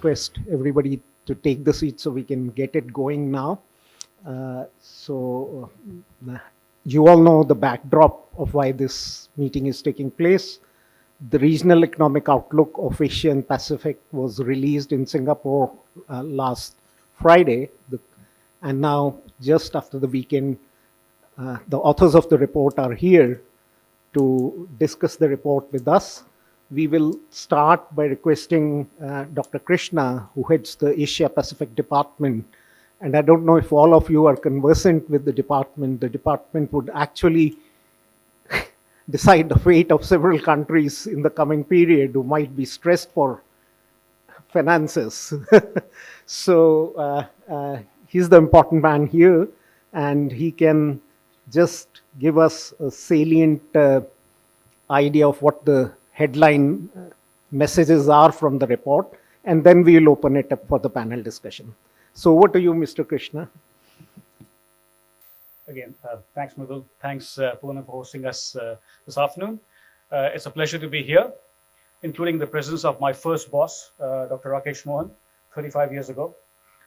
request everybody to take the seat so we can get it going now. You all know the backdrop of why this meeting is taking place. The regional economic outlook of Asia and Pacific was released in Singapore last Friday. And now, just after the weekend, the authors of the report are here to discuss the report with us. We will start by requesting Dr. Krishna, who heads the Asia Pacific Department. And I don't know if all of you are conversant with the department. The department would actually decide the fate of several countries in the coming period who might be stressed for finances. So he's the important man here, and he can just give us a salient idea of what the headline messages are from the report, and then we will open it up for the panel discussion. So over to you, Mr. Krishna. Again, thanks, Mridul. Thanks, Poonam, for hosting us this afternoon. It's a pleasure to be here, including the presence of my first boss, Dr. Rakesh Mohan, 35 years ago.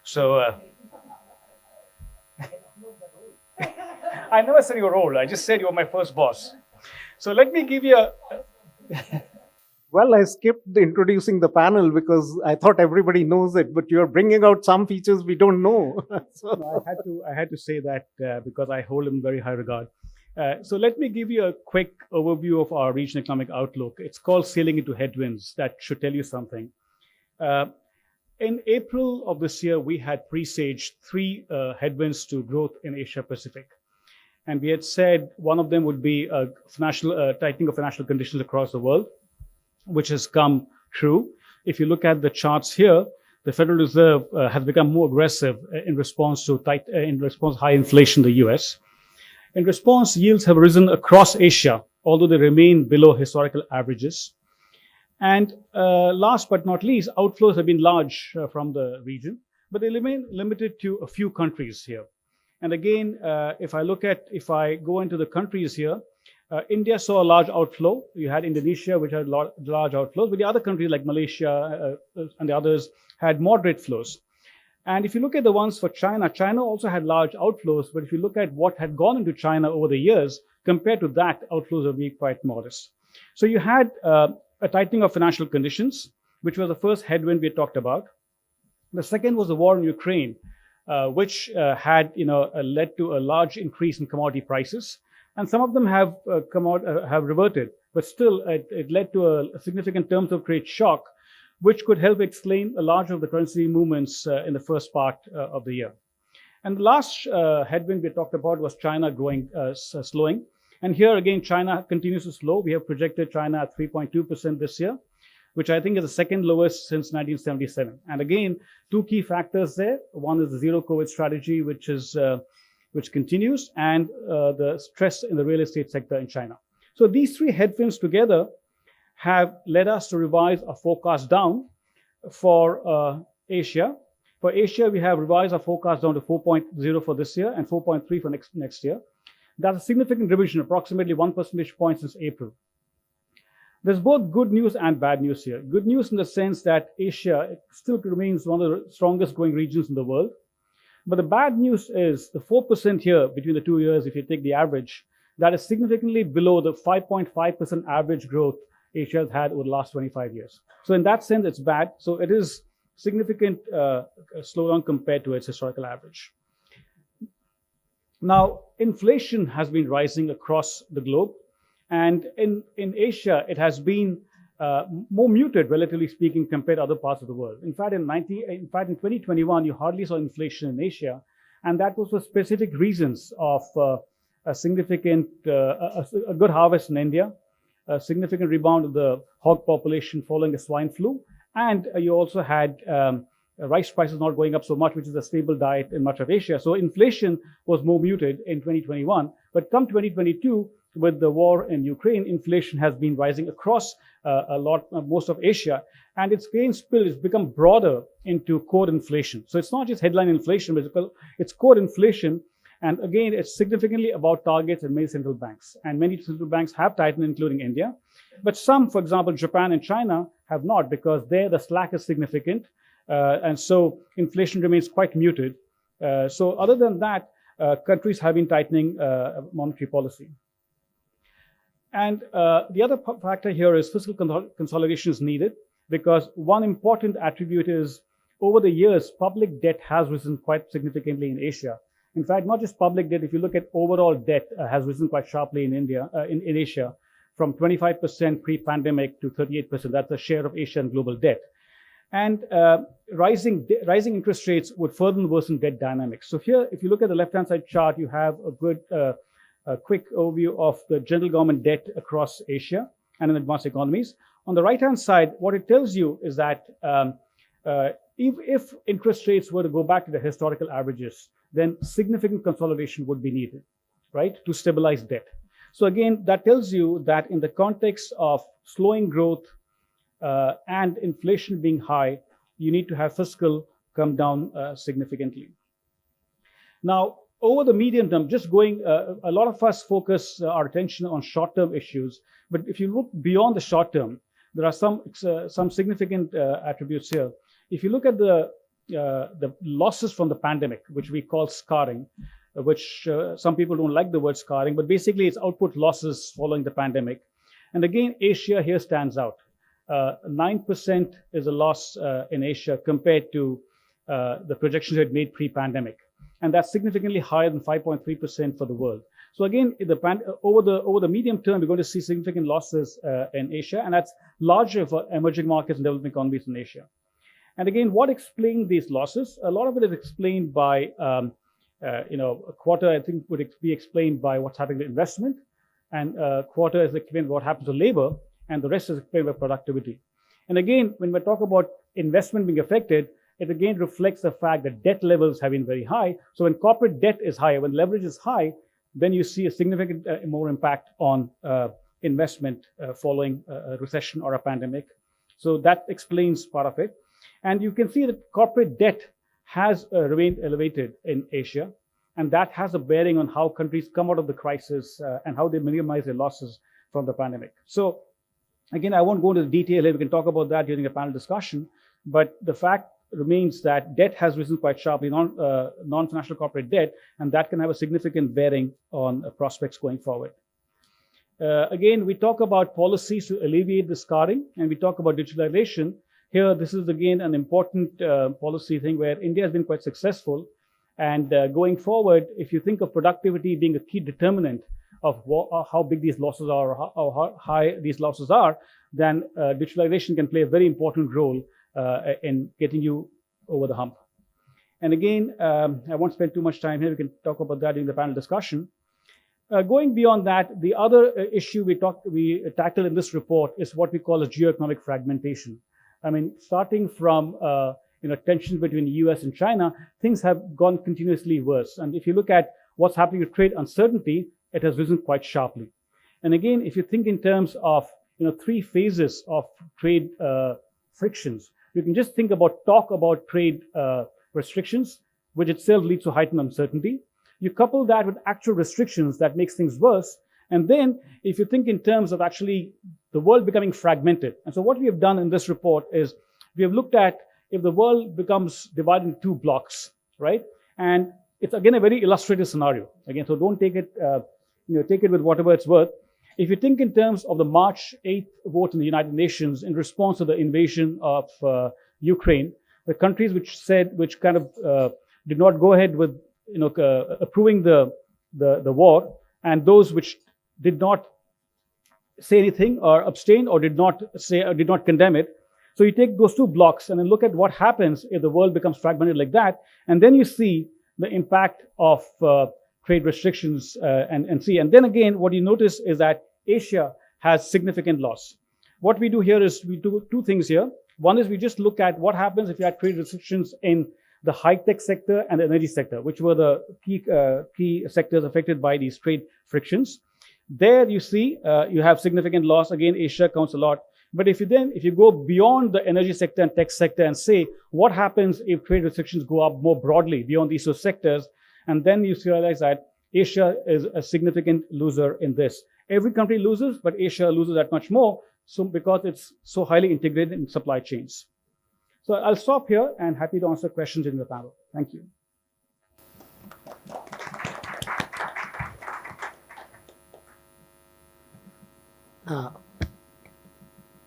So I never said you were old. I just said you were my first boss. So let me give you a... Well, I skipped introducing the panel because I thought everybody knows it, but you're bringing out some features we don't know. So no, I had to say that because I hold him in very high regard. So let me give you a quick overview of our regional economic outlook. It's called Sailing into Headwinds. That should tell you something. In April of this year, we had presaged three headwinds to growth in Asia Pacific. And we had said one of them would be a tightening of financial conditions across the world, which has come true. If you look at the charts here, the Federal Reserve has become more aggressive in response to high inflation in the US. In response, yields have risen across Asia, although they remain below historical averages. And last but not least, outflows have been large from the region, but they remain limited to a few countries here. And again, if I go into the countries here, India saw a large outflow. You had Indonesia, which had large outflows, but the other countries like Malaysia and the others had moderate flows. And if you look at the ones for China, China also had large outflows, but if you look at what had gone into China over the years, compared to that, outflows have been quite modest. So you had a tightening of financial conditions, which was the first headwind we talked about. The second was the war in Ukraine, which had led to a large increase in commodity prices. And some of them have reverted, but still it led to a significant terms of trade shock, which could help explain a large of the currency movements in the first part of the year. And the last headwind we talked about was China slowing. And here again, China continues to slow. We have projected China at 3.2% this year, which I think is the second lowest since 1977. And again, two key factors there. One is the zero COVID strategy, which continues, and the stress in the real estate sector in China. So these three headwinds together have led us to revise our forecast down for Asia. For Asia, we have revised our forecast down to 4.0 for this year and 4.3 for next year. That's a significant revision, approximately 1 percentage point since April. There's both good news and bad news here. Good news in the sense that Asia still remains one of the strongest growing regions in the world. But the bad news is the 4% here between the 2 years, if you take the average, that is significantly below the 5.5% average growth Asia has had over the last 25 years. So in that sense, it's bad. So it is significant slowdown compared to its historical average. Now, inflation has been rising across the globe. And in Asia, it has been more muted, relatively speaking, compared to other parts of the world. In fact, in 2021, you hardly saw inflation in Asia, and that was for specific reasons of a significant, a good harvest in India, a significant rebound of the hog population following the swine flu, and you also had rice prices not going up so much, which is a stable diet in much of Asia. So inflation was more muted in 2021, but come 2022, with the war in Ukraine, inflation has been rising across most of Asia, and its gain spill has become broader into core inflation. So it's not just headline inflation, but it's core inflation. And again, it's significantly above targets in many central banks. And many central banks have tightened, including India. But some, for example, Japan and China have not, because there the slack is significant. And so inflation remains quite muted. So other than that, countries have been tightening monetary policy. And the other factor here is fiscal consolidation is needed, because one important attribute is over the years, public debt has risen quite significantly in Asia. In fact, not just public debt, if you look at overall debt has risen quite sharply in India, in Asia, from 25% pre-pandemic to 38%. That's the share of Asian global debt. And rising interest rates would further worsen debt dynamics. So here, if you look at the left-hand side chart, you have a good a quick overview of the general government debt across Asia and in advanced economies. On the right-hand side, what it tells you is that if interest rates were to go back to the historical averages, then significant consolidation would be needed, right, to stabilize debt. So again, that tells you that in the context of slowing growth and inflation being high, you need to have fiscal come down significantly. Now, over the medium term, just going, a lot of us focus our attention on short-term issues, but if you look beyond the short term, there are some significant attributes here. If you look at the losses from the pandemic, which we call scarring, which some people don't like the word scarring, but basically it's output losses following the pandemic. And again, Asia here stands out. 9% is a loss in Asia compared to the projections it made pre-pandemic. And that's significantly higher than 5.3% for the world. So again, over the medium term, we're going to see significant losses in Asia, and that's larger for emerging markets and developing economies in Asia. And again, what explains these losses? A lot of it is explained by, a quarter, I think, would be explained by what's happening to investment, and a quarter is explained what happens to labor, and the rest is explained by productivity. And again, when we talk about investment being affected, it again reflects the fact that debt levels have been very high. So when corporate debt is high, when leverage is high, then you see a significant more impact on investment following a recession or a pandemic. So that explains part of it. And you can see that corporate debt has remained elevated in Asia, and that has a bearing on how countries come out of the crisis and how they minimize their losses from the pandemic. So again, I won't go into the detail here. We can talk about that during a panel discussion, but the fact remains that debt has risen quite sharply, non-financial corporate debt, and that can have a significant bearing on prospects going forward. Again, we talk about policies to alleviate the scarring, and we talk about digitalization. Here, this is again an important policy thing where India has been quite successful. And going forward, if you think of productivity being a key determinant of how big these losses are, or how high these losses are, then digitalization can play a very important role in getting you over the hump. And again, I won't spend too much time here. We can talk about that in the panel discussion. Going beyond that, the other issue we tackled in this report is what we call a geoeconomic fragmentation. I mean, starting from tensions between the US and China, things have gone continuously worse. And if you look at what's happening to trade uncertainty, it has risen quite sharply. And again, if you think in terms of three phases of trade frictions, you can just talk about trade restrictions, which itself leads to heightened uncertainty. You couple that with actual restrictions, that makes things worse. And then if you think in terms of actually the world becoming fragmented. And so what we have done in this report is we have looked at if the world becomes divided into two blocks, right? And it's again a very illustrative scenario. Again, so don't take it, take it with whatever it's worth. If you think in terms of the March 8th vote in the United Nations in response to the invasion of Ukraine, the countries which kind of did not go ahead with approving the war, and those which did not say anything or abstain or did not condemn it. So you take those two blocks and then look at what happens if the world becomes fragmented like that, and then you see the impact of trade restrictions and then again what you notice is that Asia has significant loss. What we do here is we do two things here. One is we just look at what happens if you had trade restrictions in the high-tech sector and the energy sector, which were the key sectors affected by these trade frictions. There you see you have significant loss. Again, Asia counts a lot. But if you go beyond the energy sector and tech sector and say what happens if trade restrictions go up more broadly beyond these two sectors, and then you realize that Asia is a significant loser in this. Every country loses, but Asia loses that much more, so because it's so highly integrated in supply chains. So I'll stop here and happy to answer questions in the panel. Thank you.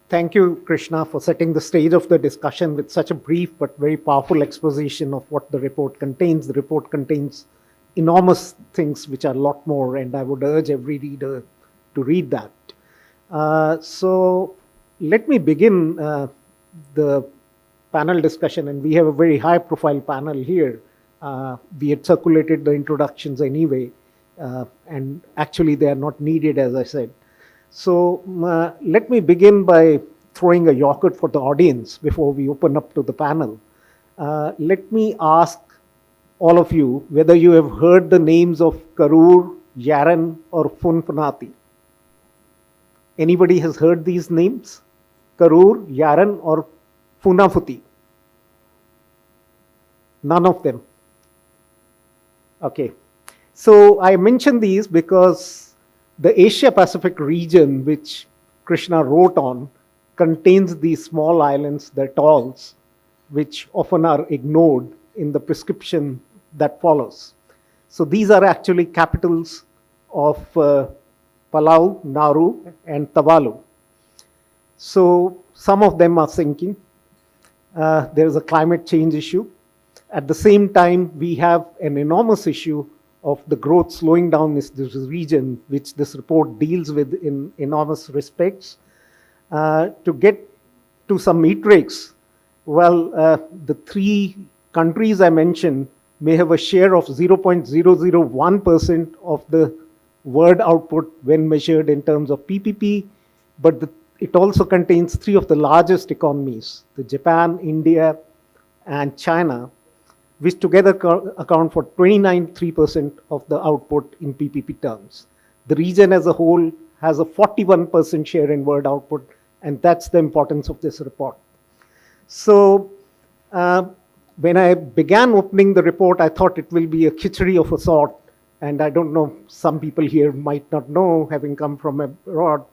Thank you, Krishna, for setting the stage of the discussion with such a brief but very powerful exposition of what the report contains. The report contains enormous things which are a lot more, and I would urge every reader to read that. So let me begin the panel discussion, and we have a very high-profile panel here. We had circulated the introductions anyway, and actually they are not needed, as I said. So let me begin by throwing a yogurt for the audience before we open up to the panel. Let me ask all of you whether you have heard the names of Karur, Yaran, or Funfunati. Anybody has heard these names? Karur, Yaran, or Funafuti? None of them. Okay. So I mention these because the Asia-Pacific region, which Krishna wrote on, contains these small islands, the atolls, which often are ignored in the prescription that follows. So these are actually capitals of Palau, Nauru, and Tuvalu. So some of them are sinking. There is a climate change issue. At the same time, we have an enormous issue of the growth slowing down in this region, which this report deals with in enormous respects. To get to some metrics, well, the three countries I mentioned may have a share of 0.001% of the world output when measured in terms of PPP, but it also contains three of the largest economies, the Japan, India, and China, which together account for 29.3% of the output in PPP terms. The region as a whole has a 41% share in world output, and that's the importance of this report. So when I began opening the report, I thought it will be a khichdi of a sort, and I don't know, some people here might not know, having come from abroad.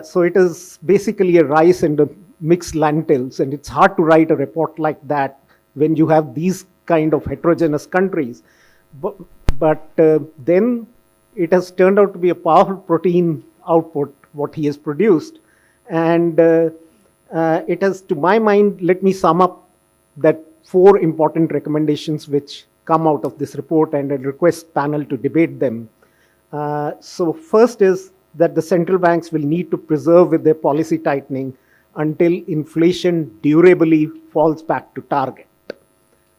So it is basically a rice and a mixed lentils, and it's hard to write a report like that when you have these kind of heterogeneous countries. But then it has turned out to be a powerful protein output, what he has produced. And it has, to my mind, let me sum up that 4 important recommendations which come out of this report, and I request panel to debate them. So first is that the central banks will need to preserve with their policy tightening until inflation durably falls back to target.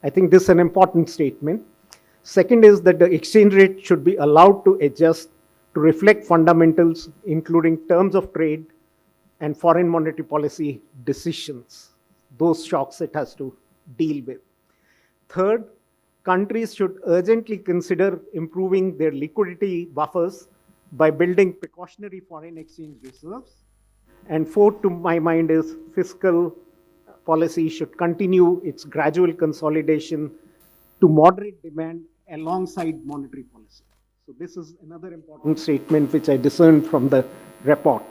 I think this is an important statement. Second is that the exchange rate should be allowed to adjust to reflect fundamentals, including terms of trade and foreign monetary policy decisions, those shocks it has to deal with. Third, countries should urgently consider improving their liquidity buffers by building precautionary foreign exchange reserves. And fourth, to my mind, is fiscal policy should continue its gradual consolidation to moderate demand alongside monetary policy. So this is another important statement which I discerned from the report.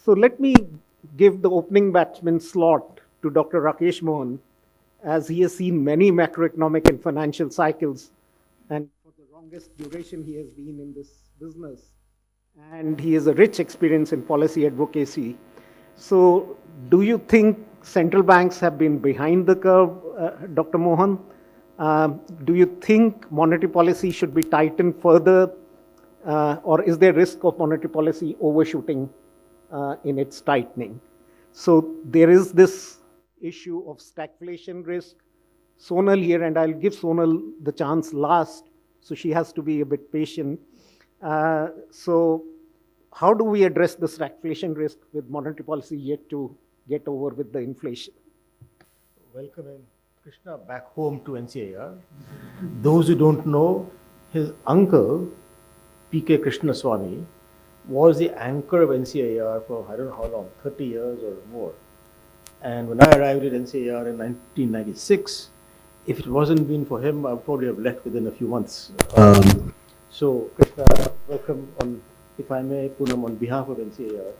So let me give the opening batsman slot to Dr. Rakesh Mohan, as he has seen many macroeconomic and financial cycles, and for the longest duration he has been in this business. And he has a rich experience in policy advocacy. So do you think central banks have been behind the curve, Dr. Mohan? Do you think monetary policy should be tightened further, or is there risk of monetary policy overshooting in its tightening? So there is this issue of stagflation risk. Sonal here, and I'll give Sonal the chance last, so she has to be a bit patient. So how do we address the stagflation risk with monetary policy yet to get over with the inflation? Welcoming Krishna back home to NCAER. Those who don't know, his uncle, P.K. Krishna Swami, was the anchor of NCAER for I don't know how long, 30 years or more. And when I arrived at NCAER in 1996, if it wasn't been for him, I would probably have left within a few months. So, Krishna, welcome on, if I may, Poonam, on behalf of NCAER.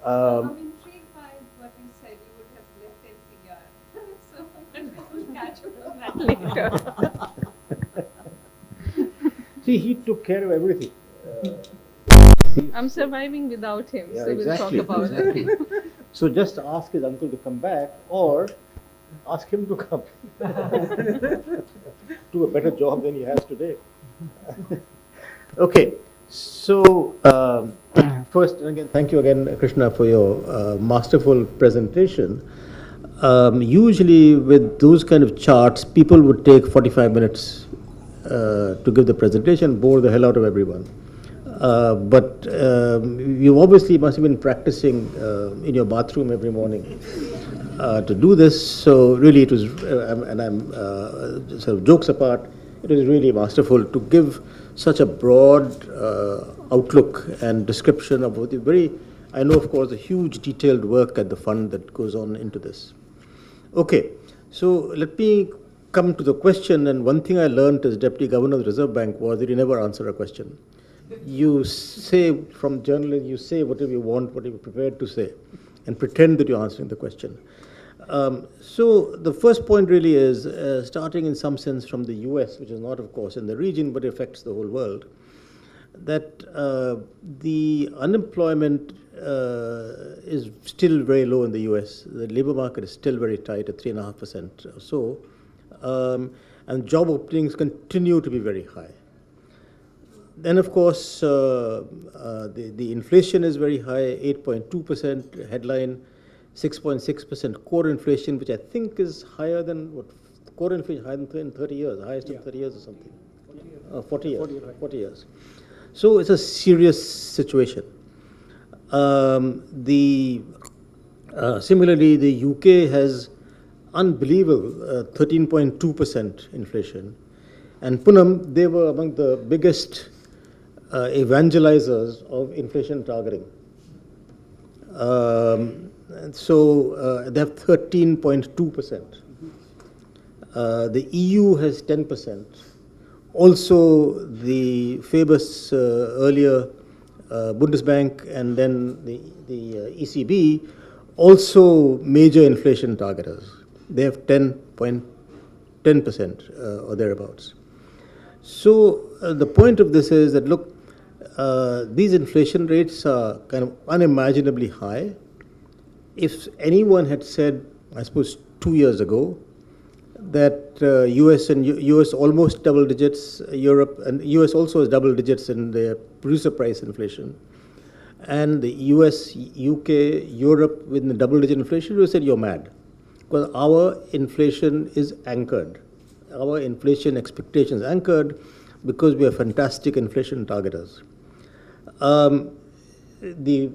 I'm intrigued by what you said. catch up on that later. See, he took care of everything. I'm surviving without him, Yeah, so exactly, we'll talk about exactly. it. So just ask his uncle to come back, or ask him to come. Do a better job than he has today. Okay, so first, and again, thank you again, Krishna, for your masterful presentation. Usually with those kind of charts, people would take 45 minutes to give the presentation, bore the hell out of everyone. But you obviously must have been practicing in your bathroom every morning to do this. So really it was, and I'm sort of jokes apart, it was really masterful to give such a broad outlook and description of the very, I know of course, the huge detailed work at the fund that goes on into this. Okay, so let me come to the question, and one thing I learned as Deputy Governor of the Reserve Bank was that you never answer a question. You say, from journalism, you say whatever you want, whatever you're prepared to say, and pretend that you're answering the question. So the first point really is, starting in some sense from the US, which is not, of course, in the region, but affects the whole world, that the unemployment is still very low in the US. The labor market is still very tight at 3.5% or so, and job openings continue to be very high. Then, of course, the inflation is very high, 8.2% headline, 6.6% core inflation, which I think is higher than what core inflation higher than 30 years, highest in 30 years or something. 40 years. 40 years. So it's a serious situation. Similarly, the UK has unbelievable 13.2% inflation, and Poonam, they were among the biggest evangelizers of inflation targeting. And so they have 13.2%. The EU has 10%. Also, the famous earlier Bundesbank and then the ECB, also major inflation targeters. They have 10% or thereabouts. So the point of this is that, look, these inflation rates are kind of unimaginably high. If anyone had said, I suppose 2 years ago, that US almost double digits, Europe and US also has double digits in their producer price inflation, and the US, UK, Europe with the double digit inflation, you said you're mad, because our inflation is anchored. Our inflation expectations anchored because we are fantastic inflation targeters.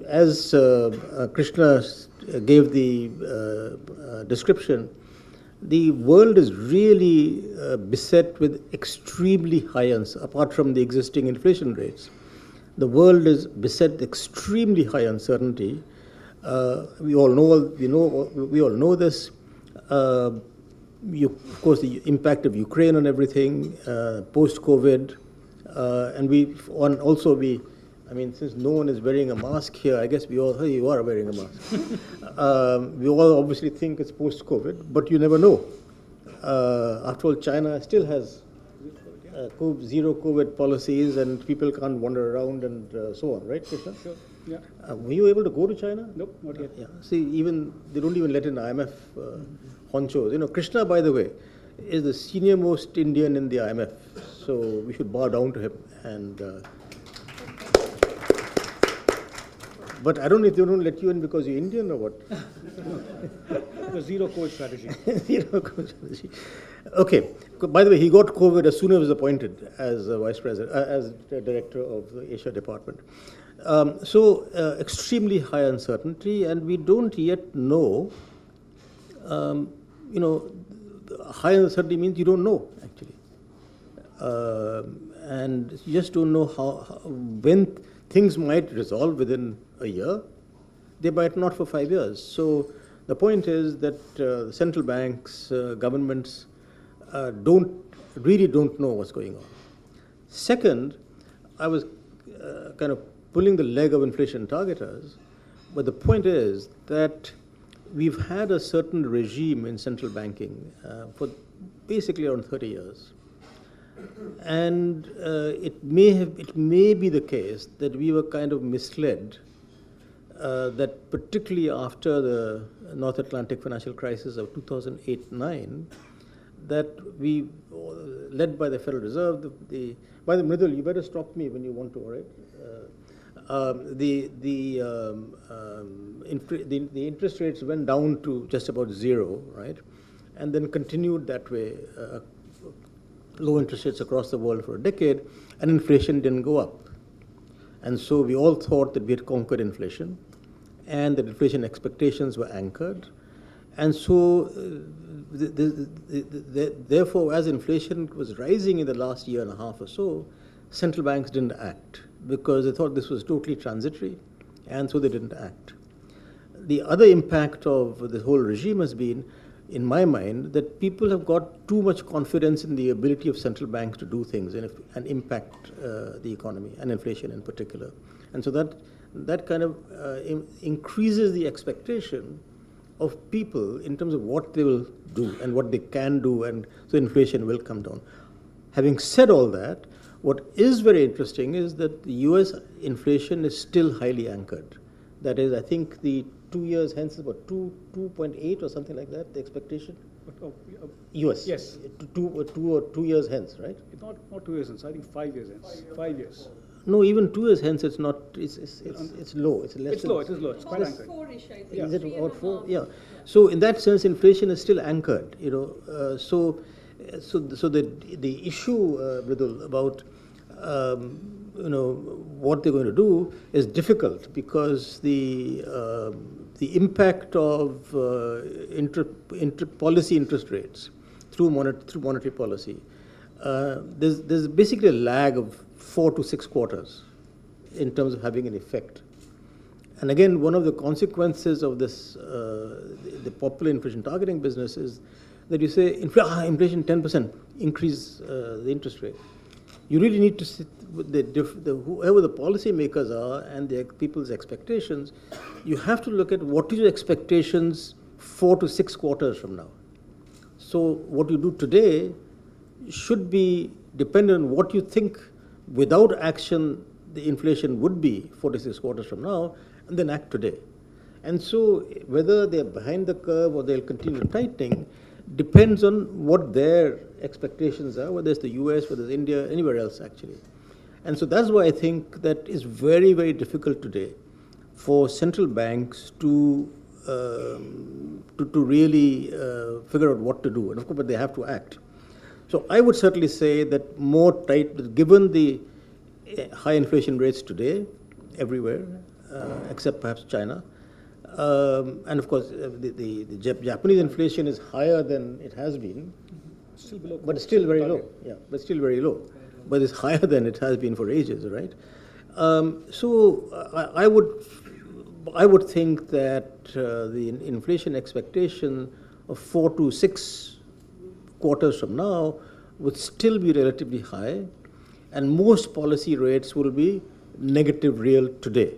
As Krishna gave the description, the world is really beset with extremely high, apart from the existing inflation rates. The world is beset with extremely high uncertainty. We all know this. Of course, the impact of Ukraine on everything, post-COVID, and I mean, since no one is wearing a mask here, I guess you are wearing a mask. We all obviously think it's post-COVID, but you never know. After all, China still has zero COVID policies, and people can't wander around and so on, right, Krishna? Sure. Yeah. Were you able to go to China? Nope, not yet. Yeah. See, they don't even let in IMF honchos. You know, Krishna, by the way, is the senior most Indian in the IMF, so we should bow down to him. And but I don't know if they don't let you in because you're Indian or what. The zero COVID strategy. Zero COVID strategy. Okay. By the way, he got COVID as soon as he was appointed as vice president, as director of the Asia department. So extremely high uncertainty, and we don't yet know. High uncertainty means you don't know actually, and you just don't know when things might resolve within a year. They might not for 5 years. So the point is that central banks, governments really don't know what's going on. Second, I was kind of pulling the leg of inflation targeters, but the point is that we've had a certain regime in central banking for basically around 30 years. And it may be the case that we were kind of misled, that particularly after the North Atlantic financial crisis of 2008-9, that we, led by the Federal Reserve, by the Mridul, you better stop me when you want to, all right? The interest rates went down to just about zero, right? And then continued that way, low interest rates across the world for a decade, and inflation didn't go up. And so we all thought that we had conquered inflation, and that inflation expectations were anchored. And so, therefore, as inflation was rising in the last year and a half or so, central banks didn't act because they thought this was totally transitory, and so they didn't act. The other impact of this whole regime has been, in my mind, that people have got too much confidence in the ability of central banks to do things and impact the economy and inflation in particular. And so that kind of increases the expectation of people in terms of what they will do and what they can do, and so inflation will come down. Having said all that, what is very interesting is that the US inflation is still highly anchored. That is, I think the 2 years hence is about 2.8 or something like that, the expectation? US? Yes. 2 years hence, right? Not 2 years hence, I think 5 years hence. 5 years. No, even 2 years hence, it's not. It's low. It's less. It's low. It is low. It's quite anchored. Four-ish, I think. Is it about 4? Yeah. So in that sense, inflation is still anchored. So the issue, Mridul, about what they're going to do is difficult because the impact of policy interest rates through monetary policy, there's basically a lag of 4 to 6 quarters in terms of having an effect. And again, one of the consequences of this, the popular inflation targeting business is that you say, inflation 10%, increase the interest rate. You really need to sit with whoever the policy makers are and their people's expectations. You have to look at what is your expectations 4 to 6 quarters from now. So what you do today should be dependent on what you think without action the inflation would be 4 to 6 quarters from now, and then act today. And so whether they're behind the curve or they'll continue tightening depends on what their expectations are, whether it's the US, whether it's India, anywhere else actually. And so that's why I think that it's very, very difficult today for central banks to really figure out what to do. And of course, but they have to act. So I would certainly say that more tight, given the high inflation rates today, everywhere, except perhaps China, and of course the Japanese inflation is higher than it has been, Still below. but it's still very low. Yeah, but still very low. But it's higher than it has been for ages, right? So I would think that the inflation expectation of 4 to 6 quarters from now would still be relatively high, and most policy rates will be negative real today.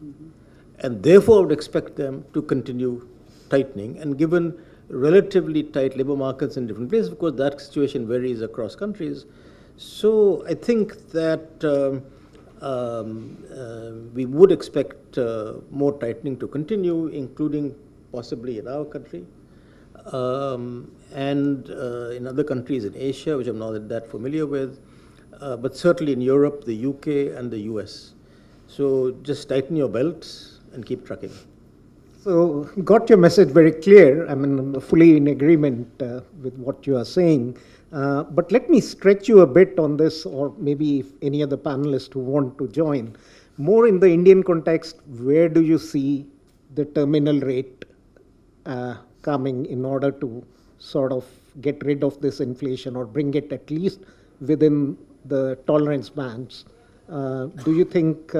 Mm-hmm. And therefore, I would expect them to continue tightening. And given relatively tight labor markets in different places, of course, that situation varies across countries. So I think that we would expect more tightening to continue, including possibly in our country. And in other countries in Asia, which I'm not that familiar with, but certainly in Europe, the UK, and the US. So just tighten your belts and keep trucking. So, got your message very clear. I mean, I'm fully in agreement with what you are saying. But let me stretch you a bit on this, or maybe if any other panelists who want to join. More in the Indian context, where do you see the terminal rate coming in order to sort of get rid of this inflation or bring it at least within the tolerance bands? Do you think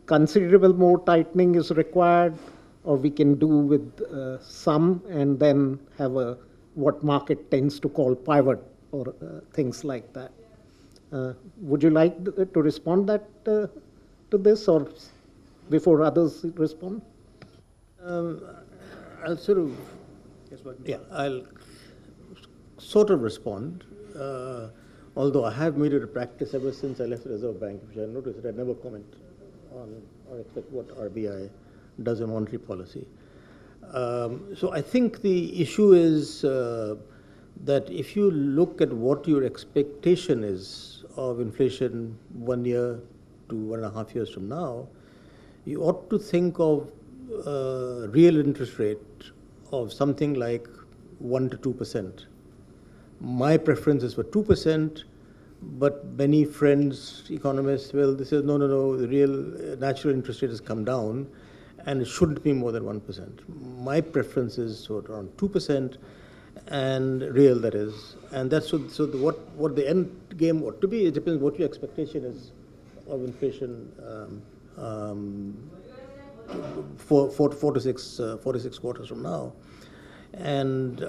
considerable more tightening is required, or we can do with some and then have a what market tends to call pivot or things like that? Would you like to respond that to this, or before others respond? I'll sort of, I'll sort of respond, although I have made it a practice ever since I left the Reserve Bank, which I noticed that I never comment on or expect what RBI does in monetary policy. So I think the issue is that if you look at what your expectation is of inflation 1 year to 1.5 years from now, you ought to think of real interest rate of something like 1 to 2%. My preference is for 2%, but many friends, economists, well, they say, no, the real natural interest rate has come down and it shouldn't be more than 1%. My preference is sort of around 2%, and real, that is. And that's what the end game ought to be. It depends what your expectation is of inflation for 4 to 6 quarters from now. And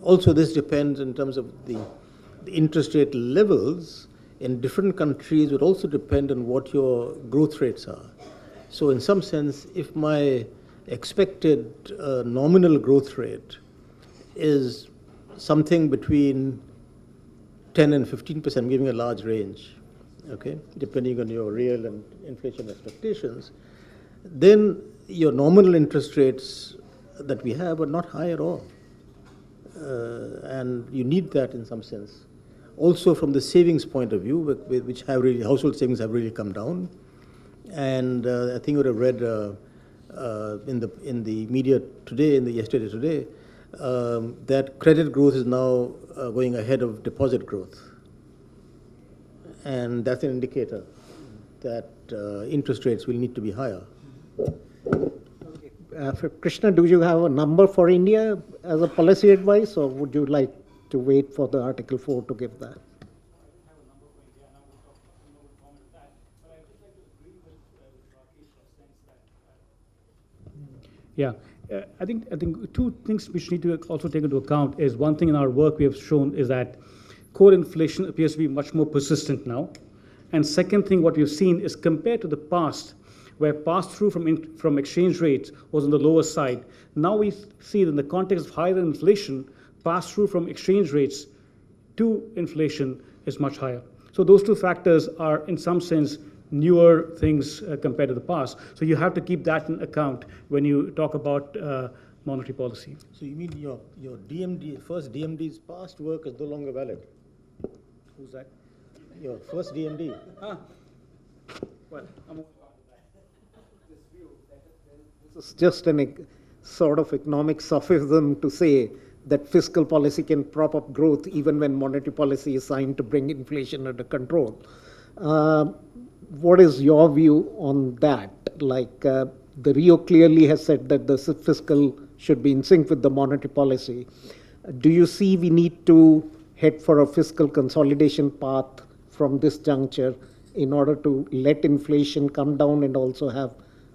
also this depends in terms of the interest rate levels in different countries would also depend on what your growth rates are. So in some sense, if my expected nominal growth rate is something between 10 and 15%, I'm giving a large range, okay, depending on your real and inflation expectations, then your nominal interest rates that we have are not high at all. And you need that in some sense. Also from the savings point of view, which have really, household savings have really come down. And I think you would have read in the media today, yesterday today, that credit growth is now going ahead of deposit growth. And that's an indicator that interest rates will need to be higher. For Krishna, do you have a number for India as a policy advice, or would you like to wait for the Article 4 to give that? Yeah, I think two things which need to also take into account is one thing in our work we have shown is that core inflation appears to be much more persistent now. And second thing, what we've seen is compared to the past, where pass-through from exchange rates was on the lower side, now we see that in the context of higher inflation, pass-through from exchange rates to inflation is much higher. So those two factors are, in some sense, newer things compared to the past. So you have to keep that in account when you talk about monetary policy. So you mean your DMD, first DMD's past work is no longer valid? Who's that? Your first DMD. Well, This is just a sort of economic sophism to say that fiscal policy can prop up growth even when monetary policy is signed to bring inflation under control. What is your view on that? Like the Rio clearly has said that the fiscal should be in sync with the monetary policy. Do you see we need to head for a fiscal consolidation path from this juncture in order to let inflation come down and also have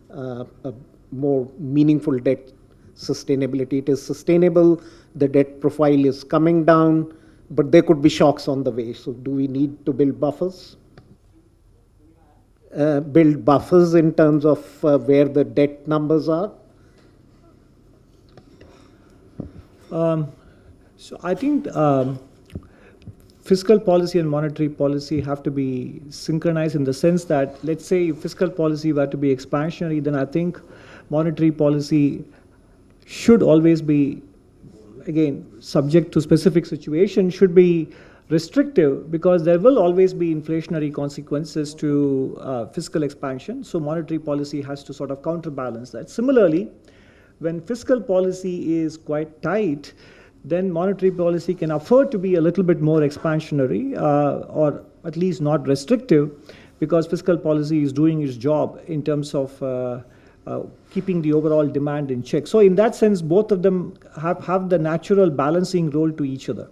a more meaningful debt sustainability? It is sustainable, the debt profile is coming down, but there could be shocks on the way. So do we need to build buffers? Build buffers in terms of where the debt numbers are? So I think fiscal policy and monetary policy have to be synchronized in the sense that, let's say, if fiscal policy were to be expansionary, then I think monetary policy should always be, again, subject to specific situation, should be restrictive, because there will always be inflationary consequences to fiscal expansion. So monetary policy has to sort of counterbalance that. Similarly, when fiscal policy is quite tight, then monetary policy can afford to be a little bit more expansionary or at least not restrictive, because fiscal policy is doing its job in terms of keeping the overall demand in check. So in that sense, both of them have the natural balancing role to each other.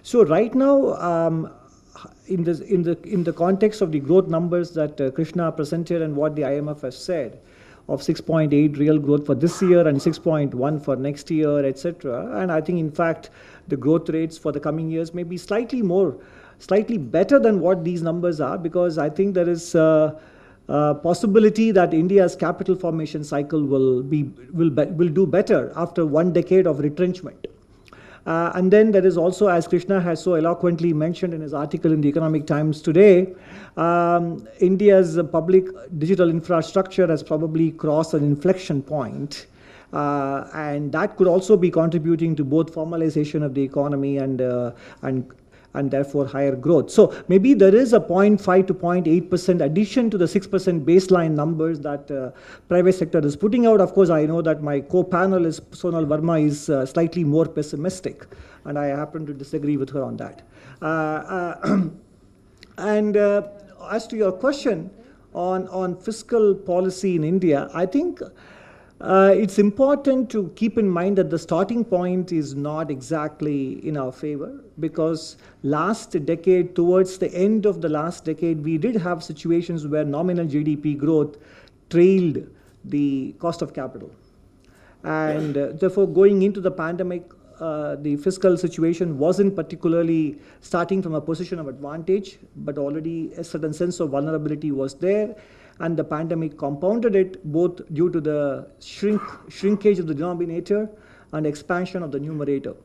So right now, in the context of the growth numbers that Krishna presented and what the IMF has said, of 6.8 real growth for this year and 6.1 for next year, etc. And I think, in fact, the growth rates for the coming years may be slightly better than what these numbers are, because I think there is a possibility that India's capital formation cycle will do better after 1 decade of retrenchment. And then there is also, as Krishna has so eloquently mentioned in his article in the Economic Times today, India's public digital infrastructure has probably crossed an inflection point. And that could also be contributing to both formalization of the economy and therefore higher growth. So maybe there is a 0.5 to 0.8% addition to the 6% baseline numbers that private sector is putting out. Of course, I know that my co-panelist Sonal Varma is slightly more pessimistic, and I happen to disagree with her on that. And as to your question on fiscal policy in India, I think it's important to keep in mind that the starting point is not exactly in our favor, because last decade, towards the end of the last decade, we did have situations where nominal GDP growth trailed the cost of capital. And therefore, going into the pandemic, the fiscal situation wasn't particularly starting from a position of advantage, but already a certain sense of vulnerability was there. And the pandemic compounded it, both due to the shrinkage of the denominator and expansion of the numerator.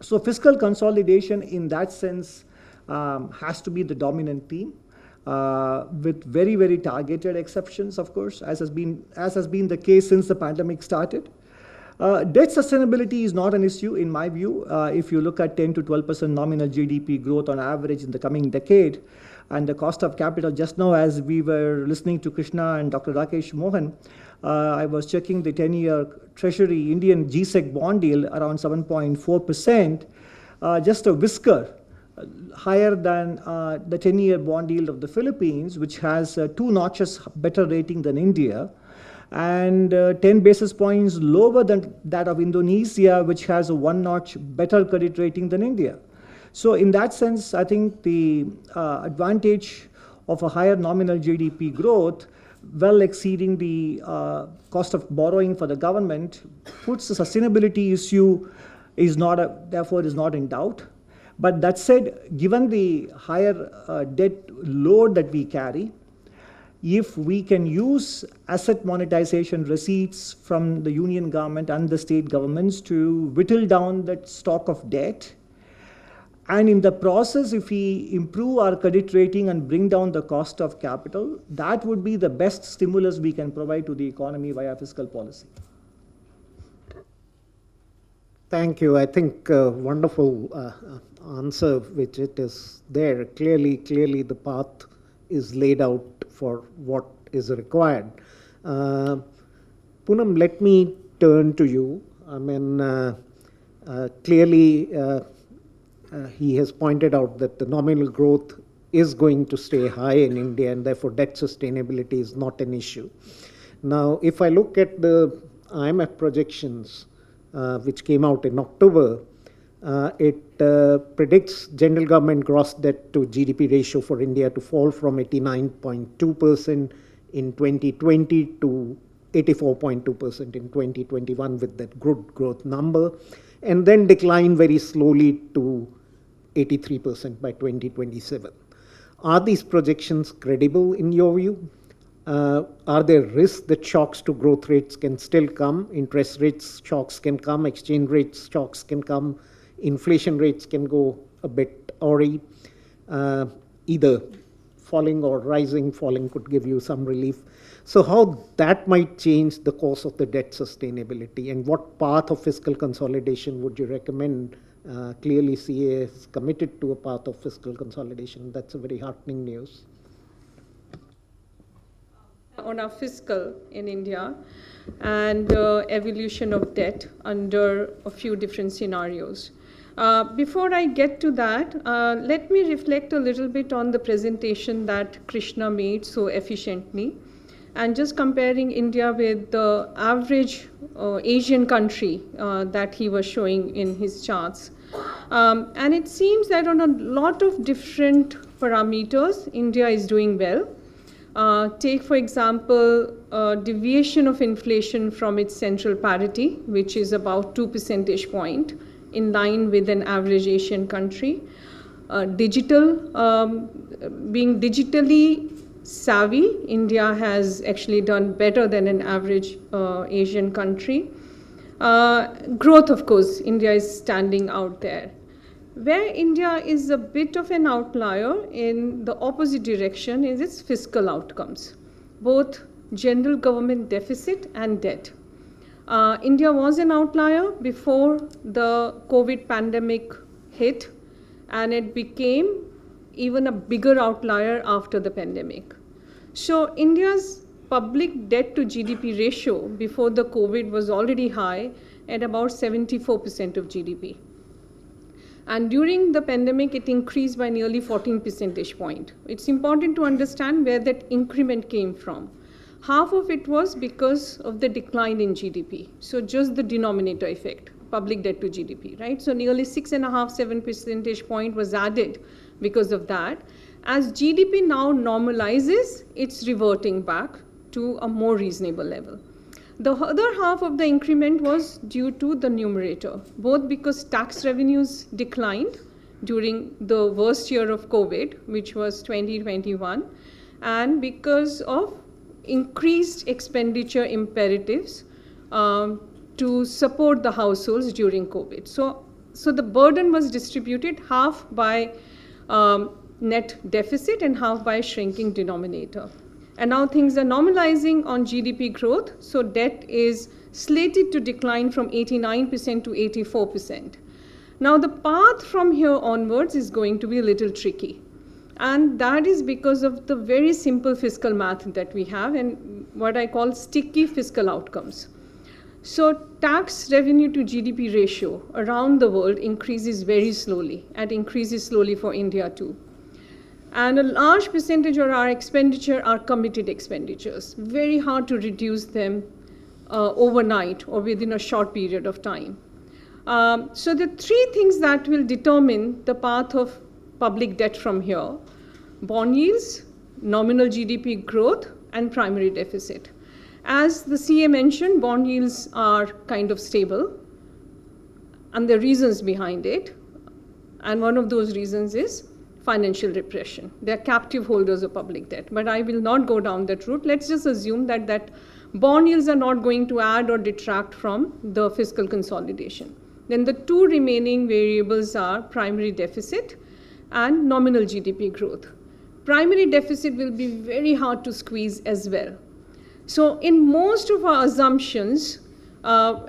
So fiscal consolidation in that sense has to be the dominant theme, with very, very targeted exceptions, of course, as has been the case since the pandemic started. Debt sustainability is not an issue, in my view. If you look at 10 to 12% nominal GDP growth on average in the coming decade, and the cost of capital, just now as we were listening to Krishna and Dr. Rakesh Mohan, I was checking the 10-year Treasury Indian GSEC bond yield around 7.4%, just a whisker higher than the 10-year bond yield of the Philippines, which has 2 notches better rating than India, and 10 basis points lower than that of Indonesia, which has a 1 notch better credit rating than India. So in that sense, I think the advantage of a higher nominal GDP growth, well exceeding the cost of borrowing for the government, puts the sustainability issue therefore is not in doubt. But that said, given the higher debt load that we carry, if we can use asset monetization receipts from the union government and the state governments to whittle down that stock of debt, and in the process, if we improve our credit rating and bring down the cost of capital, that would be the best stimulus we can provide to the economy via fiscal policy. Thank you. I think wonderful answer, which it is there. Clearly the path is laid out for what is required. Poonam, let me turn to you. I mean, clearly, he has pointed out that the nominal growth is going to stay high in India, and therefore debt sustainability is not an issue. Now, if I look at the IMF projections, which came out in October, it predicts general government gross debt to GDP ratio for India to fall from 89.2% in 2020 to 84.2% in 2021 with that good growth number, and then decline very slowly to 83% by 2027. Are these projections credible in your view? Are there risks that shocks to growth rates can still come? Interest rates shocks can come, exchange rates shocks can come, inflation rates can go a bit awry, either falling or rising. Falling could give you some relief. So how that might change the course of the debt sustainability, and what path of fiscal consolidation would you recommend? Clearly CA is committed to a path of fiscal consolidation. That's a very heartening news. On our fiscal in India and evolution of debt under a few different scenarios. Before I get to that, let me reflect a little bit on the presentation that Krishna made so efficiently, and just comparing India with the average Asian country that he was showing in his charts. And it seems that on a lot of different parameters, India is doing well. Take, for example, deviation of inflation from its central parity, which is about 2 percentage points, in line with an average Asian country. Being digitally savvy, India has actually done better than an average Asian country. Growth, of course, India is standing out there. Where India is a bit of an outlier in the opposite direction is its fiscal outcomes, both general government deficit and debt. India was an outlier before the COVID pandemic hit, and it became even a bigger outlier after the pandemic. So India's public debt to GDP ratio before the COVID was already high at about 74% of GDP. And during the pandemic, it increased by nearly 14 percentage points. It's important to understand where that increment came from. Half of it was because of the decline in GDP. So just the denominator effect, public debt to GDP, right? So nearly 6.5–7 percentage point was added because of that. As GDP now normalizes, it's reverting back to a more reasonable level. The other half of the increment was due to the numerator, both because tax revenues declined during the worst year of COVID, which was 2021, and because of increased expenditure imperatives to support the households during COVID. So the burden was distributed half by net deficit and half by shrinking denominator. And now things are normalizing on GDP growth, so debt is slated to decline from 89% to 84%. Now the path from here onwards is going to be a little tricky. And that is because of the very simple fiscal math that we have and what I call sticky fiscal outcomes. So tax revenue to GDP ratio around the world increases very slowly, and increases slowly for India too. And a large percentage of our expenditure are committed expenditures. Very hard to reduce them overnight or within a short period of time. So the three things that will determine the path of public debt from here: bond yields, nominal GDP growth, and primary deficit. As the CA mentioned, bond yields are kind of stable, and there are reasons behind it. And one of those reasons is financial repression. They're captive holders of public debt. But I will not go down that route. Let's just assume that bond yields are not going to add or detract from the fiscal consolidation. Then the two remaining variables are primary deficit and nominal GDP growth. Primary deficit will be very hard to squeeze as well. So in most of our assumptions,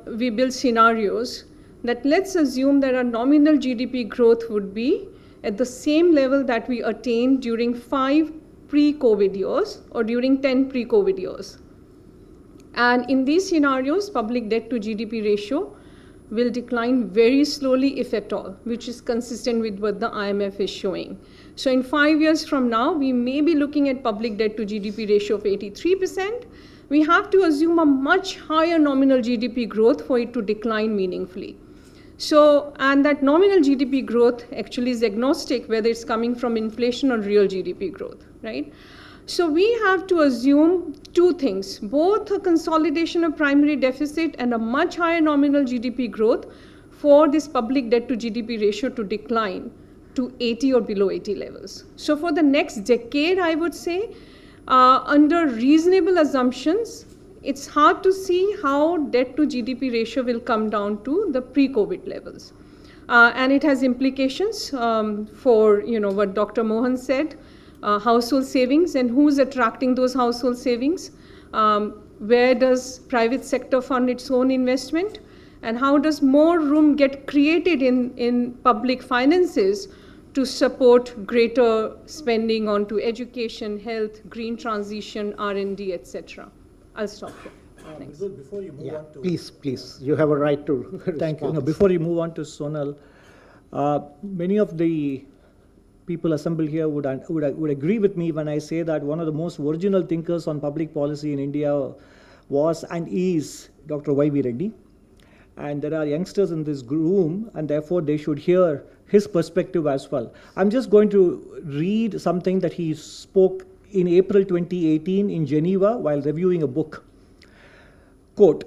we build scenarios that let's assume that our nominal GDP growth would be at the same level that we attained during 5 pre-COVID years or during 10 pre-COVID years. And in these scenarios, public debt to GDP ratio will decline very slowly, if at all, which is consistent with what the IMF is showing. So in 5 years from now, we may be looking at public debt to GDP ratio of 83%. We have to assume a much higher nominal GDP growth for it to decline meaningfully. So, and that nominal GDP growth actually is agnostic whether it's coming from inflation or real GDP growth, right? So we have to assume two things, both a consolidation of primary deficit and a much higher nominal GDP growth for this public debt to GDP ratio to decline to 80 or below 80 levels. So for the next decade, I would say, under reasonable assumptions, it's hard to see how debt to GDP ratio will come down to the pre-COVID levels. And it has implications for what Dr. Mohan said, household savings and who's attracting those household savings. Where does private sector fund its own investment? And how does more room get created in public finances to support greater spending onto education, health, green transition, R&D, etc. I'll stop here. Thanks. Mridul, before you move on to... Please, you have a right to Thank you. respond. No, before you move on to Sonal, many of the people assembled here would agree with me when I say that one of the most original thinkers on public policy in India was and is Dr. Y.V. Reddy. And there are youngsters in this room, and therefore they should hear his perspective as well. I'm just going to read something that he spoke in April 2018 in Geneva while reviewing a book. Quote,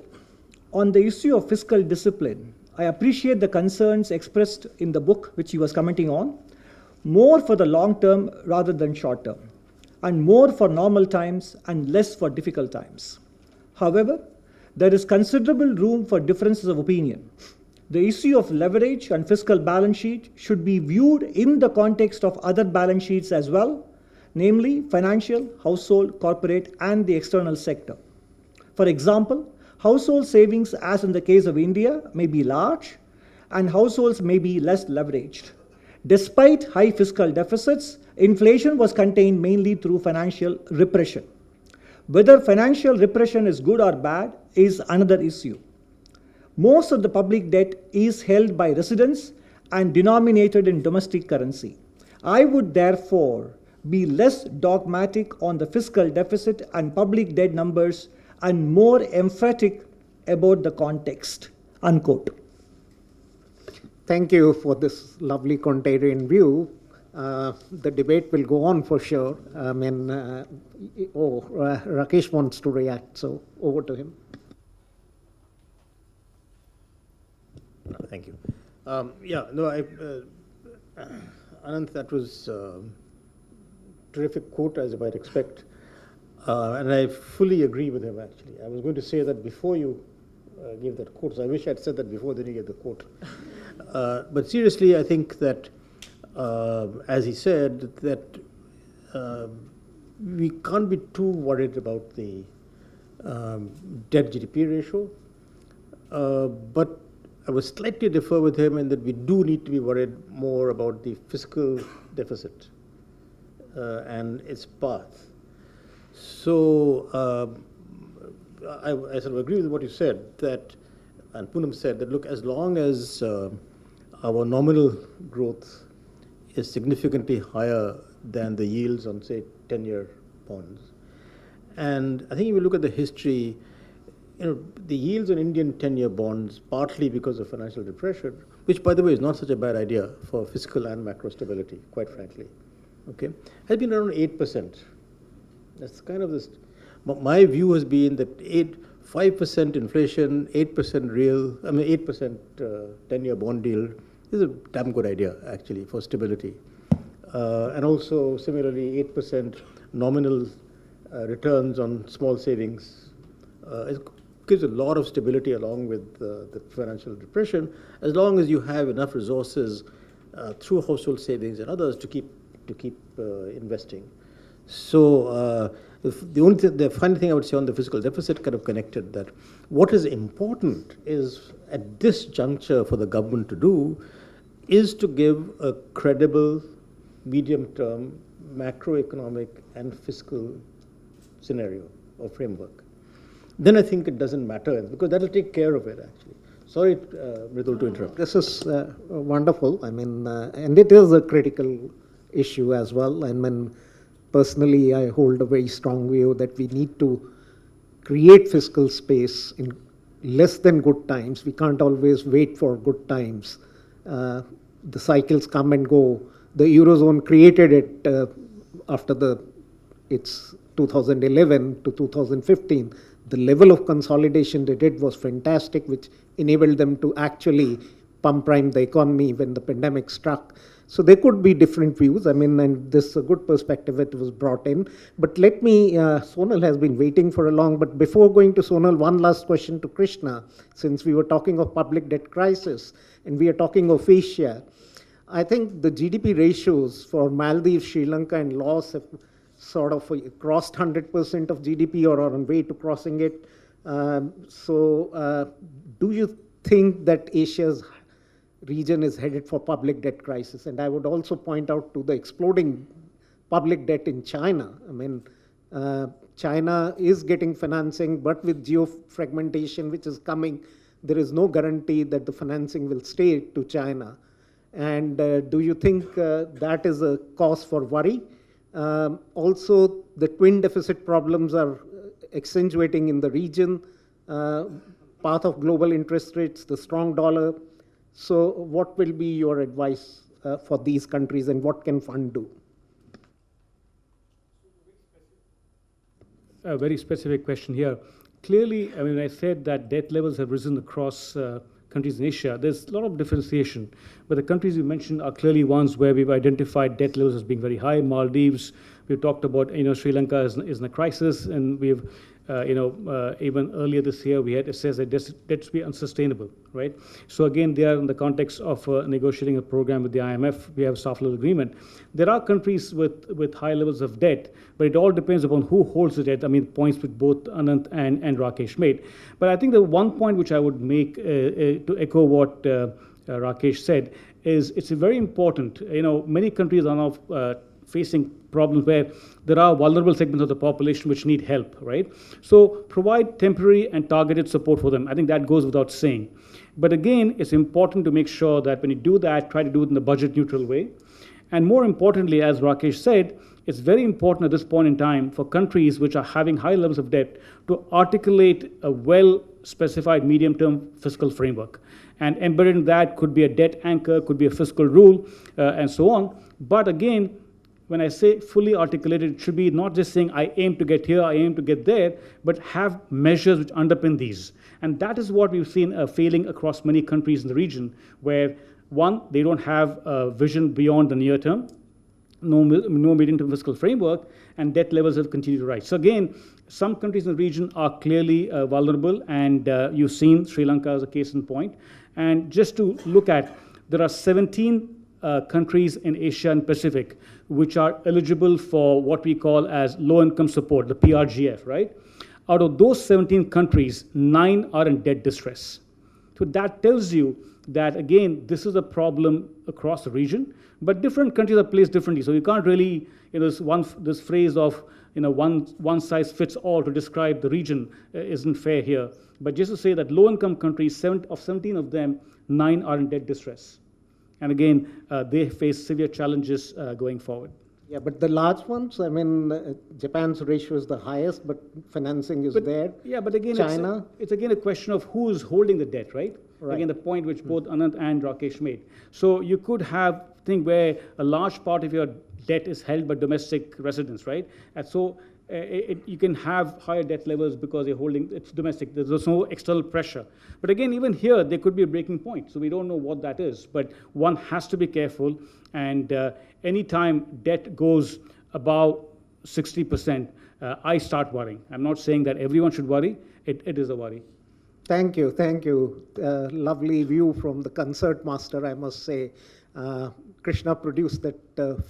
"On the issue of fiscal discipline, I appreciate the concerns expressed in the book which he was commenting on, more for the long term rather than short term, and more for normal times and less for difficult times. However, there is considerable room for differences of opinion. The issue of leverage and fiscal balance sheet should be viewed in the context of other balance sheets as well, namely financial, household, corporate, and the external sector. For example, household savings, as in the case of India, may be large, and households may be less leveraged. Despite high fiscal deficits, inflation was contained mainly through financial repression. Whether financial repression is good or bad is another issue. Most of the public debt is held by residents and denominated in domestic currency. I would therefore be less dogmatic on the fiscal deficit and public debt numbers and more emphatic about the context, unquote. Thank you for this lovely contrarian view. The debate will go on for sure. Rakesh wants to react, so over to him. Thank you. Anantha, that was a terrific quote, as you might expect. And I fully agree with him, actually. I was going to say that before you gave that quote, so I wish I'd said that before, then you gave the quote. But seriously, I think that, as he said, that we can't be too worried about the debt GDP ratio. But I would slightly differ with him in that we do need to be worried more about the fiscal deficit and its path. So I sort of agree with what you said, that, and Poonam said that, look, as long as our nominal growth is significantly higher than the yields on, say, 10-year bonds, and I think if you look at the history, the yields on Indian 10-year bonds, partly because of financial depression, which, by the way, is not such a bad idea for fiscal and macro stability, quite frankly, okay, has been around 8%. That's kind of this. My view has been that 5% inflation, 8% real, 8% 10-year bond yield is a damn good idea, actually, for stability. And also, similarly, 8% nominal returns on small savings. It gives a lot of stability along with the financial depression, as long as you have enough resources through household savings and others to keep investing. So the final thing I would say on the fiscal deficit, kind of connected, that what is important is at this juncture for the government to do is to give a credible medium-term macroeconomic and fiscal scenario or framework. Then I think it doesn't matter, because that will take care of it, actually. Sorry, Mridul, to interrupt. This is wonderful. And it is a critical issue as well. Personally, I hold a very strong view that we need to create fiscal space in less than good times. We can't always wait for good times. The cycles come and go. The Eurozone created it after its 2011 to 2015. The level of consolidation they did was fantastic, which enabled them to actually pump prime the economy when the pandemic struck. So there could be different views. And this is a good perspective that was brought in. But let me, Sonal has been waiting for a long, but before going to Sonal, one last question to Krishna, since we were talking of public debt crisis and we are talking of Asia. I think the GDP ratios for Maldives, Sri Lanka, and Laos have sort of crossed 100% of GDP or are on way to crossing it. Do you think that Asia's region is headed for public debt crisis? And I would also point out to the exploding public debt in China. China is getting financing, but with geo-fragmentation, which is coming, there is no guarantee that the financing will stay to China. And do you think that is a cause for worry? Also, the twin deficit problems are accentuating in the region, path of global interest rates, the strong dollar. So what will be your advice for these countries, and what can fund do? A very specific question here. Clearly, I said that debt levels have risen across countries in Asia. There's a lot of differentiation, but the countries you mentioned are clearly ones where we've identified debt levels as being very high. Maldives, we've talked about, Sri Lanka is in a crisis, and we've even earlier this year, we had assessed that debt to be unsustainable, right? So again, they are in the context of negotiating a program with the IMF. We have a soft level agreement. There are countries with high levels of debt, but it all depends upon who holds the debt. I mean, points which both Anant and Rakesh made. But I think the one point which I would make to echo what Rakesh said is it's very important. Many countries are now facing problems where there are vulnerable segments of the population which need help, right? So provide temporary and targeted support for them. I think that goes without saying. But again, it's important to make sure that when you do that, try to do it in a budget neutral way. And more importantly, as Rakesh said, it's very important at this point in time for countries which are having high levels of debt to articulate a well-specified medium-term fiscal framework. And embedded in that could be a debt anchor, could be a fiscal rule, and so on. But again, when I say fully articulated, it should be not just saying, I aim to get here, I aim to get there, but have measures which underpin these. And that is what we've seen failing across many countries in the region, where one, they don't have a vision beyond the near term, no medium-term fiscal framework, and debt levels have continued to rise. So again, some countries in the region are clearly vulnerable, and you've seen Sri Lanka as a case in point. And just to look at, there are 17 countries in Asia and Pacific which are eligible for what we call as low-income support, the PRGF, right? Out of those 17 countries, 9 are in debt distress. So that tells you that, again, this is a problem across the region, but different countries are placed differently. So you can't really, this phrase of, one size fits all to describe the region isn't fair here. But just to say that low-income countries, 17 of them, 9 are in debt distress. And again, they face severe challenges going forward. Yeah, but the large ones, I mean, Japan's ratio is the highest, but financing is there. Yeah, but again, China. It's again a question of who is holding the debt, right? Again, the point which both Anant and Rakesh made. So you could have a thing where a large part of your debt is held by domestic residents, right? And so you can have higher debt levels because you're holding, it's domestic. There's no external pressure. But again, even here, there could be a breaking point. So we don't know what that is. But one has to be careful. And anytime debt goes above 60%, I start worrying. I'm not saying that everyone should worry. It is a worry. Thank you. Lovely view from the concert master, I must say. Krishna produced that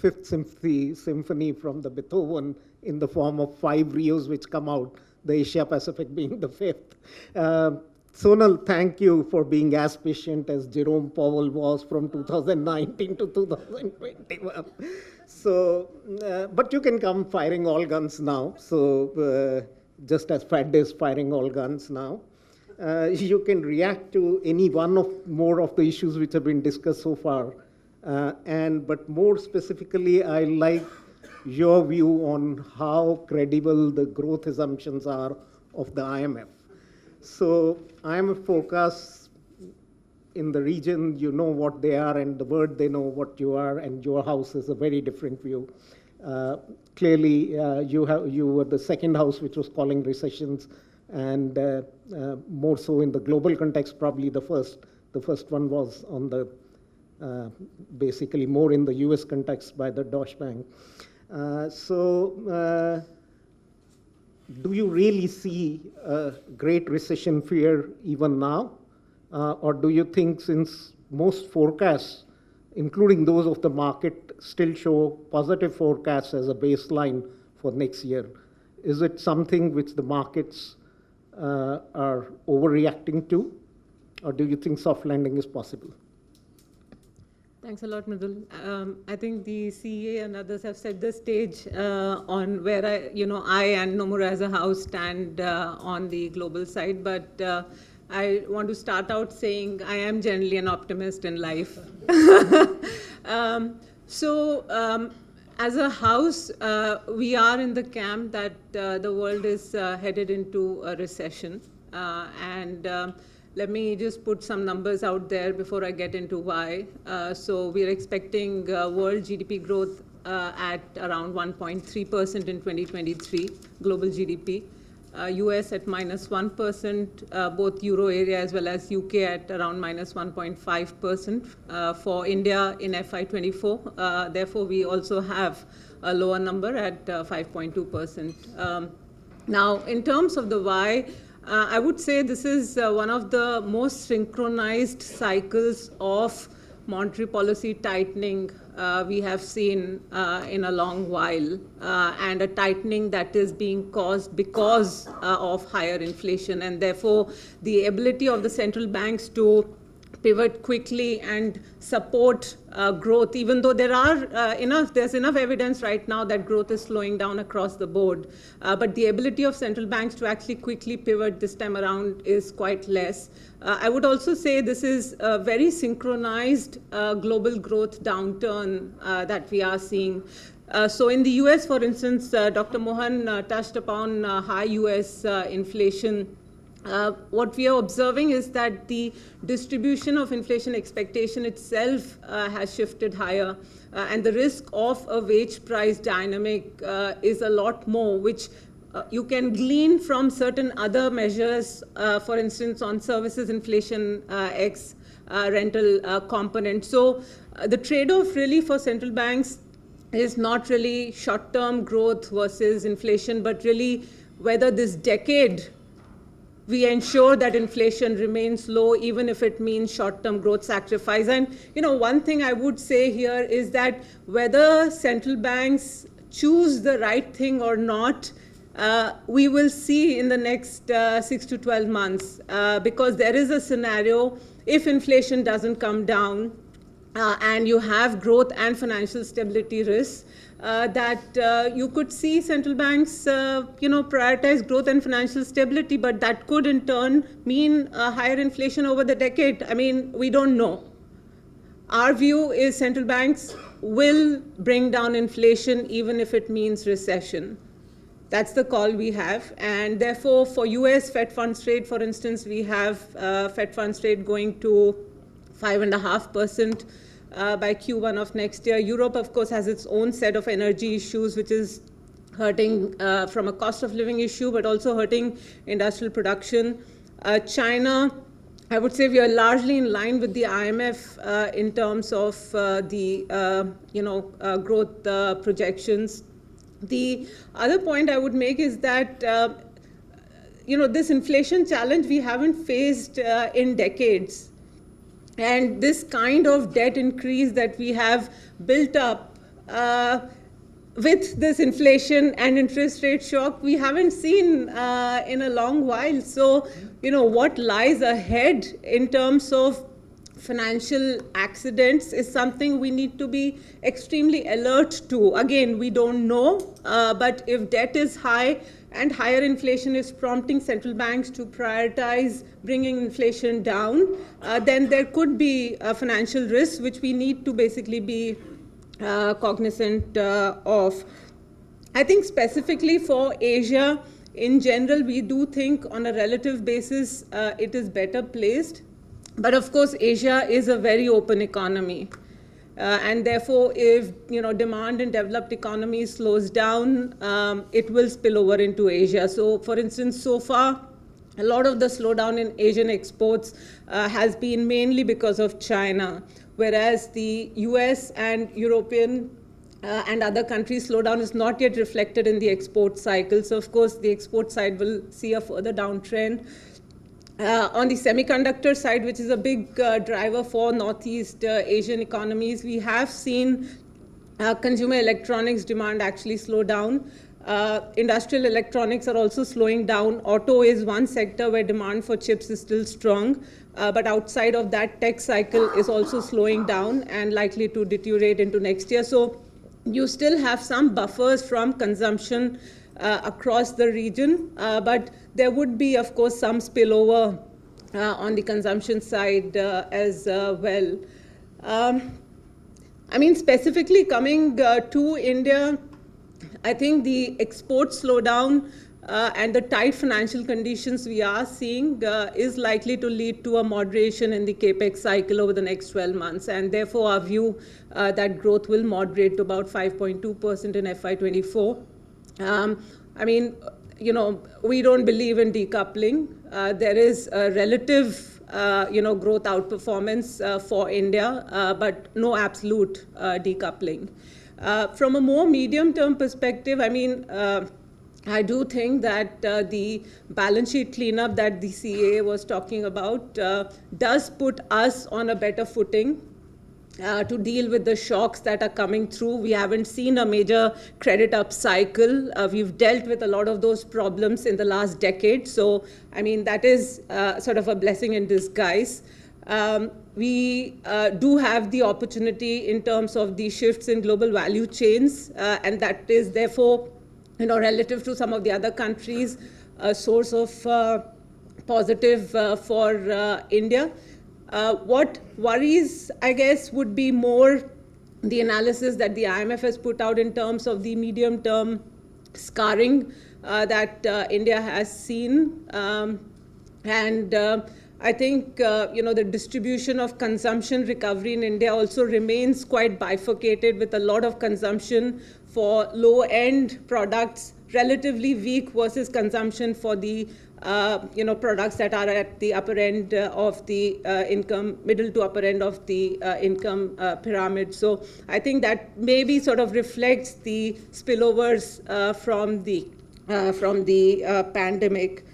fifth symphony from the Beethoven in the form of 5 rios which come out, the Asia Pacific being the 5th. Sonal, thank you for being as patient as Jerome Powell was from 2019 to 2021. So, but you can come firing all guns now. So, just as Fed is firing all guns now. You can react to any one of more of the issues which have been discussed so far. But more specifically, I like your view on how credible the growth assumptions are of the IMF. So IMF forecasts in the region, you know what they are, and the world, they know what you are, and your house is a very different view. Clearly, you were the second house which was calling recessions, and more so in the global context, probably the first one was on the basically more in the US context by the Deutsche Bank. Do you really see a great recession fear even now? Or do you think, since most forecasts, including those of the market, still show positive forecasts as a baseline for next year, is it something which the markets are overreacting to? Or do you think soft landing is possible? Thanks a lot, Mridul. I think the CEA and others have set the stage on where I and Nomura as a house stand on the global side. But I want to start out saying I am generally an optimist in life. As a house, we are in the camp that the world is headed into a recession. Let me just put some numbers out there before I get into why. So we're expecting world GDP growth at around 1.3% in 2023, global GDP. US at -1%, both Euro area as well as UK at around -1.5%. For India in FY24, therefore we also have a lower number at 5.2%. Now, in terms of the why, I would say this is one of the most synchronized cycles of monetary policy tightening we have seen in a long while, and a tightening that is being caused because of higher inflation, and therefore the ability of the central banks to pivot quickly and support growth, even though there's enough evidence right now that growth is slowing down across the board. But the ability of central banks to actually quickly pivot this time around is quite less. I would also say this is a very synchronized global growth downturn that we are seeing. So in the US, for instance, Dr. Mohan touched upon high US inflation. What we are observing is that the distribution of inflation expectation itself has shifted higher, and the risk of a wage price dynamic is a lot more, which you can glean from certain other measures, for instance, on services inflation X rental component. So the trade-off really for central banks is not really short-term growth versus inflation, but really whether this decade we ensure that inflation remains low, even if it means short-term growth sacrifice. And one thing I would say here is that whether central banks choose the right thing or not, we will see in the next 6 to 12 months, because there is a scenario if inflation doesn't come down and you have growth and financial stability risks, that you could see central banks, prioritize growth and financial stability, but that could in turn mean higher inflation over the decade. I mean, we don't know. Our view is central banks will bring down inflation even if it means recession. That's the call we have. And therefore, for US Fed funds rate, for instance, we have Fed funds rate going to 5.5%. By Q1 of next year. Europe, of course, has its own set of energy issues, which is hurting from a cost of living issue, but also hurting industrial production. China, I would say we are largely in line with the IMF in terms of the growth projections. The other point I would make is that this inflation challenge we haven't faced in decades. And this kind of debt increase that we have built up with this inflation and interest rate shock, we haven't seen in a long while. So, what lies ahead in terms of financial accidents is something we need to be extremely alert to. Again, we don't know, but if debt is high and higher inflation is prompting central banks to prioritize bringing inflation down, then there could be financial risks which we need to basically be cognizant of. I think specifically for Asia, in general, we do think on a relative basis it is better placed. But of course, Asia is a very open economy. And therefore, if demand in developed economies slows down, it will spill over into Asia. So, for instance, so far, a lot of the slowdown in Asian exports has been mainly because of China, whereas the US and European and other countries' slowdown is not yet reflected in the export cycle. So, of course, the export side will see a further downtrend. On the semiconductor side, which is a big driver for Northeast Asian economies, we have seen consumer electronics demand actually slow down. Industrial electronics are also slowing down. Auto is one sector where demand for chips is still strong, but outside of that, tech cycle is also slowing down and likely to deteriorate into next year. So you still have some buffers from consumption across the region, but there would be, of course, some spillover on the consumption side as well. I mean, specifically coming to India, I think the export slowdown and the tight financial conditions we are seeing is likely to lead to a moderation in the capex cycle over the next 12 months. And therefore, our view that growth will moderate to about 5.2% in FY24. I mean, we don't believe in decoupling. There is a relative, growth outperformance for India, but no absolute decoupling. From a more medium-term perspective, I mean, I do think that the balance sheet cleanup that the CA was talking about does put us on a better footing to deal with the shocks that are coming through. We haven't seen a major credit up cycle. We've dealt with a lot of those problems in the last decade. So, I mean, that is sort of a blessing in disguise. We do have the opportunity in terms of the shifts in global value chains, and that is therefore, relative to some of the other countries, a source of positive for India. What worries, I guess, would be more the analysis that the IMF has put out in terms of the medium-term scarring that India has seen. I think, the distribution of consumption recovery in India also remains quite bifurcated, with a lot of consumption for low-end products relatively weak versus consumption for the products that are at the upper end of the income, middle to upper end of the income pyramid. So I think that maybe sort of reflects the spillovers from the pandemic.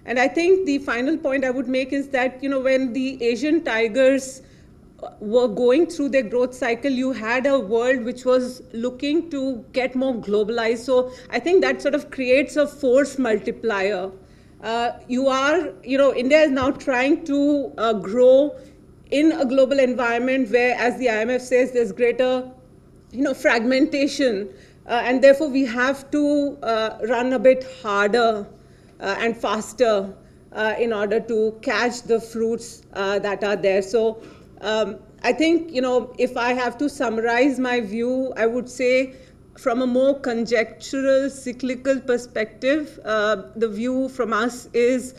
And I think the final point I would make is that, when the Asian tigers were going through their growth cycle, you had a world which was looking to get more globalized. So I think that sort of creates a force multiplier. India is now trying to grow in a global environment where, as the IMF says, there's greater, fragmentation. And therefore, we have to run a bit harder and faster in order to catch the fruits that are there. So I think, if I have to summarize my view, I would say from a more conjectural, cyclical perspective, the view from us is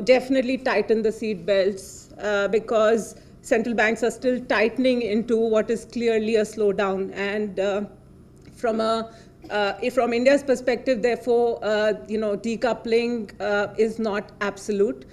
definitely tighten the seat belts because central banks are still tightening into what is clearly a slowdown. And from India's perspective, therefore, decoupling is not absolute.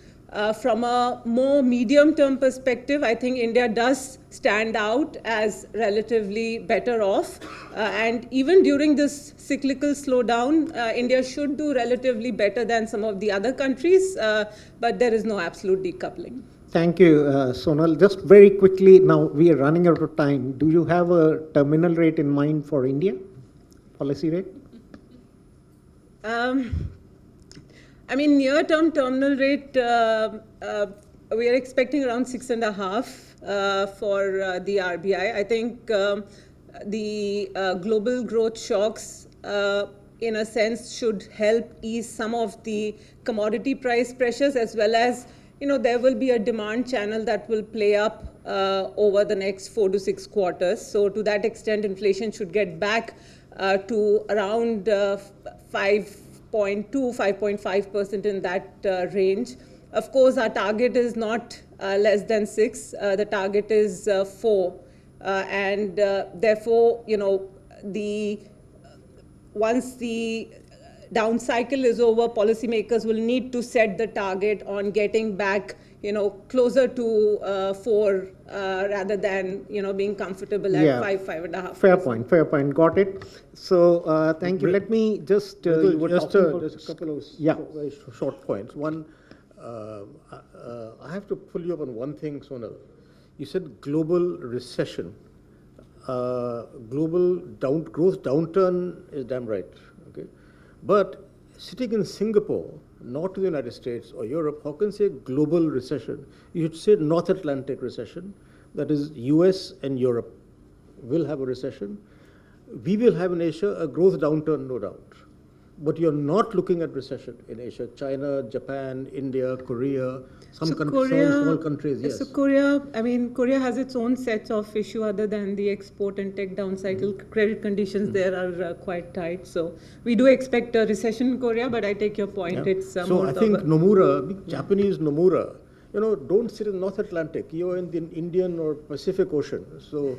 From a more medium-term perspective, I think India does stand out as relatively better off. And even during this cyclical slowdown, India should do relatively better than some of the other countries, but there is no absolute decoupling. Thank you, Sonal. Just very quickly, now we are running out of time. Do you have a terminal rate in mind for India? Policy rate? Near-term terminal rate, we are expecting around 6.5 for the RBI. I think the global growth shocks, in a sense, should help ease some of the commodity price pressures, as well as, there will be a demand channel that will play up over the next 4 to 6 quarters. So to that extent, inflation should get back to around 5.2, 5.5% in that range. Of course, our target is not less than 6. The target is 4. And therefore, once the down cycle is over, policymakers will need to set the target on getting back, closer to 4 rather than, being comfortable at 5.5%. Fair point. Got it. So thank you. Let me just just a couple of very short points. One, I have to pull you up on one thing, Sonal. You said global recession. Global growth downturn is damn right. Okay, but sitting in Singapore, not to the United States or Europe, how can you say global recession? You should say North Atlantic recession. That is, US and Europe will have a recession. We will have in Asia a growth downturn, no doubt. But you're not looking at recession in Asia. China, Japan, India, Korea, some small countries, yes. So Korea has its own sets of issue other than the export and tech down cycle. Credit conditions there are quite tight. So we do expect a recession in Korea, but I take your point. Yeah. It's so I think Nomura, Japanese Nomura, don't sit in the North Atlantic. You're in the Indian or Pacific Ocean. So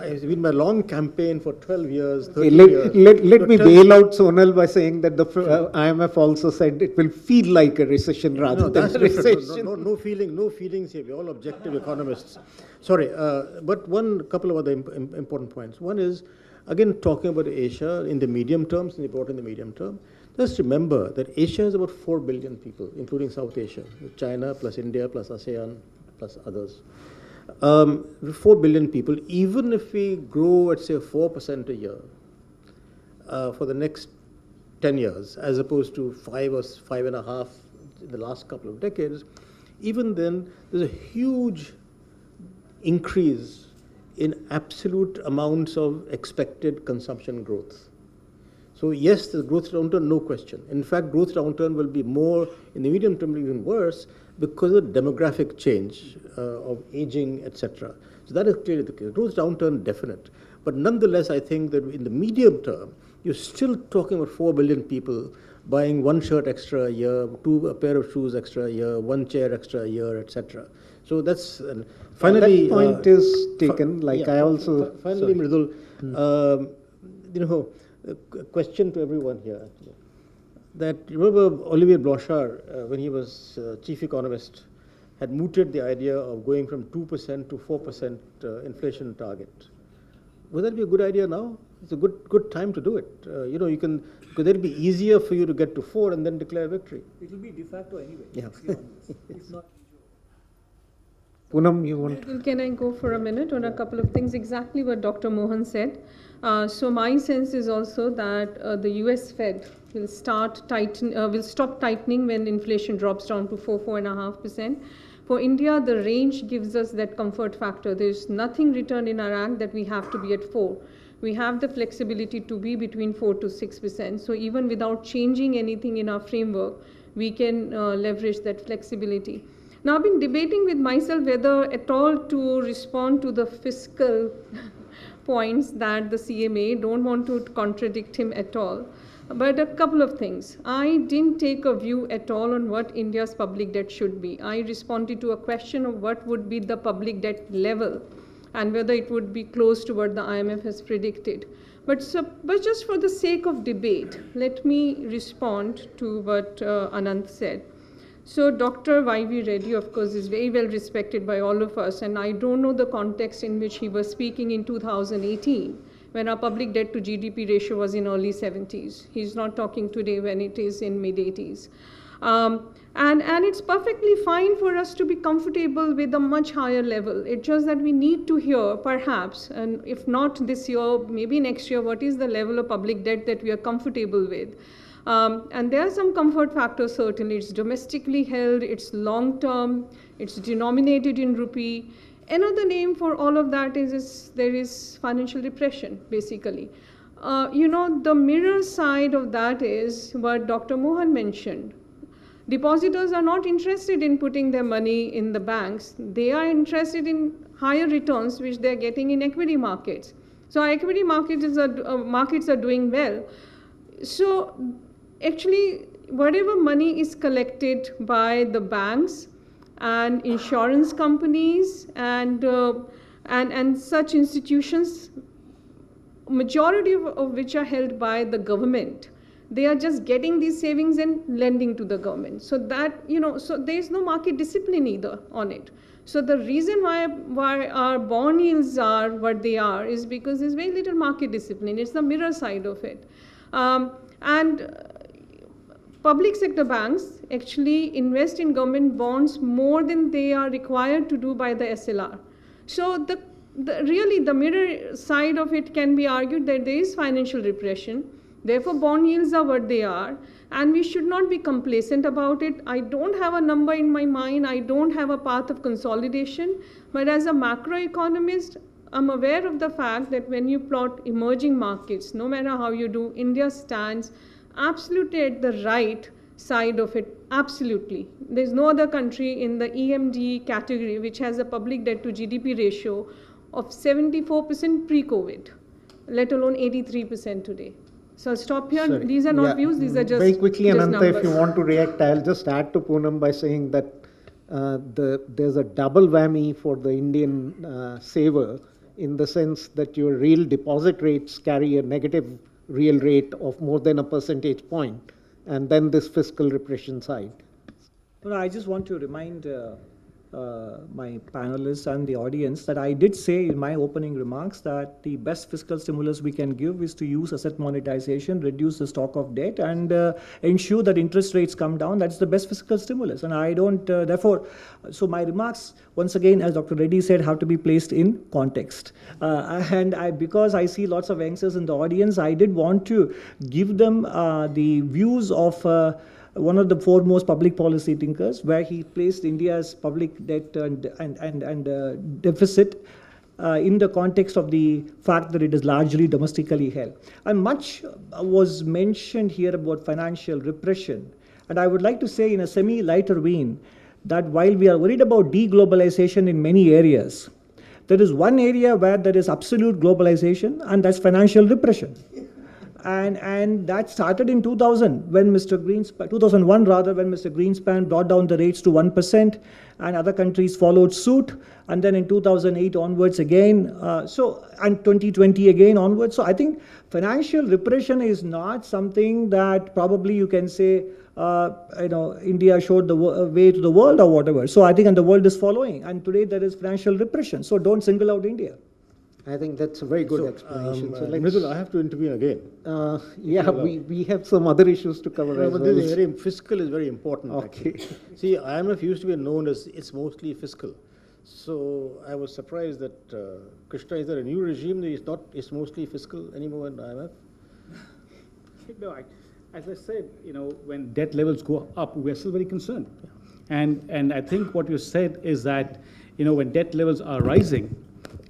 it's been my long campaign for 12 years, 30 years. Let me bail out Sonal by saying that the IMF also said it will feel like a recession rather than a recession. No feelings here. We're all objective economists. Sorry, but couple of other important points. One is, Again, talking about Asia in the medium term, since brought in the medium term, just remember that Asia is about 4 billion people, including South Asia, China plus India plus ASEAN plus others. 4 billion people, even if we grow at say 4% a year for the next 10 years, as opposed to 5 or 5.5 in the last couple of decades, even then there's a huge increase in absolute amounts of expected consumption growth. So yes, the growth downturn, no question. In fact, growth downturn will be more, in the medium term, even worse, because of demographic change of aging, etc. So that is clearly the case. Growth downturn, definite. But nonetheless, I think that in the medium term, you're still talking about 4 billion people buying 1 shirt extra a year, a pair of shoes extra a year, 1 chair extra a year, etc. So that's finally. That point is taken. I also. Finally, Mridul, a question to everyone here. Actually, that remember Olivier Blanchard, when he was chief economist, had mooted the idea of going from 2% to 4% inflation target. Would that be a good idea now? It's a good time to do it. Could it be easier for you to get to 4 and then declare victory? It will be de facto anyway. Yeah. It's not. Poonam, you want? Can I go for a minute on a couple of things? Exactly what Dr. Mohan said. So my sense is also that the US Fed will stop tightening when inflation drops down to 4.5%. For India, the range gives us that comfort factor. There's nothing written in our act that we have to be at 4. We have the flexibility to be between 4 to 6%. So even without changing anything in our framework, we can leverage that flexibility. Now, I've been debating with myself whether at all to respond to the fiscal points that the CMA, don't want to contradict him at all. But a couple of things. I didn't take a view at all on what India's public debt should be. I responded to a question of what would be the public debt level and whether it would be close to what the IMF has predicted. But just for the sake of debate, let me respond to what Anantha said. So Dr. Y.V. Reddy, of course, is very well respected by all of us, and I don't know the context in which he was speaking in 2018, when our public debt to GDP ratio was in early 70s. He's not talking today when it is in mid 80s. And it's perfectly fine for us to be comfortable with a much higher level. It's just that we need to hear, perhaps, and if not this year, maybe next year, what is the level of public debt that we are comfortable with. And there are some comfort factors, certainly. It's domestically held, it's long-term, it's denominated in rupee. Another name for all of that is there is financial repression, basically. The mirror side of that is what Dr. Mohan mentioned. Depositors are not interested in putting their money in the banks. They are interested in higher returns, which they're getting in equity markets. So our equity markets are doing well. So actually, whatever money is collected by the banks and insurance companies and such institutions, majority of which are held by the government, they are just getting these savings and lending to the government. So that, so there is no market discipline either on it. So the reason why our bond yields are what they are is because there's very little market discipline. It's the mirror side of it. And public sector banks actually invest in government bonds more than they are required to do by the SLR. So really the mirror side of it can be argued that there is financial repression. Therefore, bond yields are what they are, and we should not be complacent about it. I don't have a number in my mind. I don't have a path of consolidation. But as a macroeconomist, I'm aware of the fact that when you plot emerging markets, no matter how you do, India stands absolutely at the right side of it, absolutely. There's no other country in the EMD category which has a public debt to GDP ratio of 74% pre-COVID, let alone 83% today. So I'll stop here. Sorry. These are not views, these are just very quickly, just Anantha, numbers. if you want to react, I'll just add to Poonam by saying that there's a double whammy for the Indian saver, in the sense that your real deposit rates carry a negative real rate of more than a percentage point, and then this fiscal repression side. I just want to remind my panelists and the audience that I did say in my opening remarks that the best fiscal stimulus we can give is to use asset monetization, reduce the stock of debt, and ensure that interest rates come down. That's the best fiscal stimulus. And I don't, therefore, so my remarks, once again, as Dr. Reddy said, have to be placed in context. Because I see lots of youngsters in the audience, I did want to give them the views of one of the foremost public policy thinkers, where he placed India's public debt and deficit in the context of the fact that it is largely domestically held. And much was mentioned here about financial repression. And I would like to say in a semi-lighter vein that while we are worried about deglobalization in many areas, there is one area where there is absolute globalization, and that's financial repression. And that started in 2000 when Mr. Greenspan, 2001 rather, when Mr. Greenspan brought down the rates to 1%, and other countries followed suit. And then in 2008 onwards again, and 2020 again onwards. So I think financial repression is not something that probably you can say, India showed the way to the world or whatever. So I think, and the world is following. And today there is financial repression. So don't single out India. I think that's a very good explanation. So Mridul, I have to intervene again. We have some other issues to cover as but well. fiscal is very important. Okay. Actually. See, IMF used to be known as it's mostly fiscal. So I was surprised that Krishna, is there a new regime that it's mostly fiscal anymore in IMF? No, as I said, when debt levels go up, we're still very concerned. And I think what you said is that, when debt levels are rising,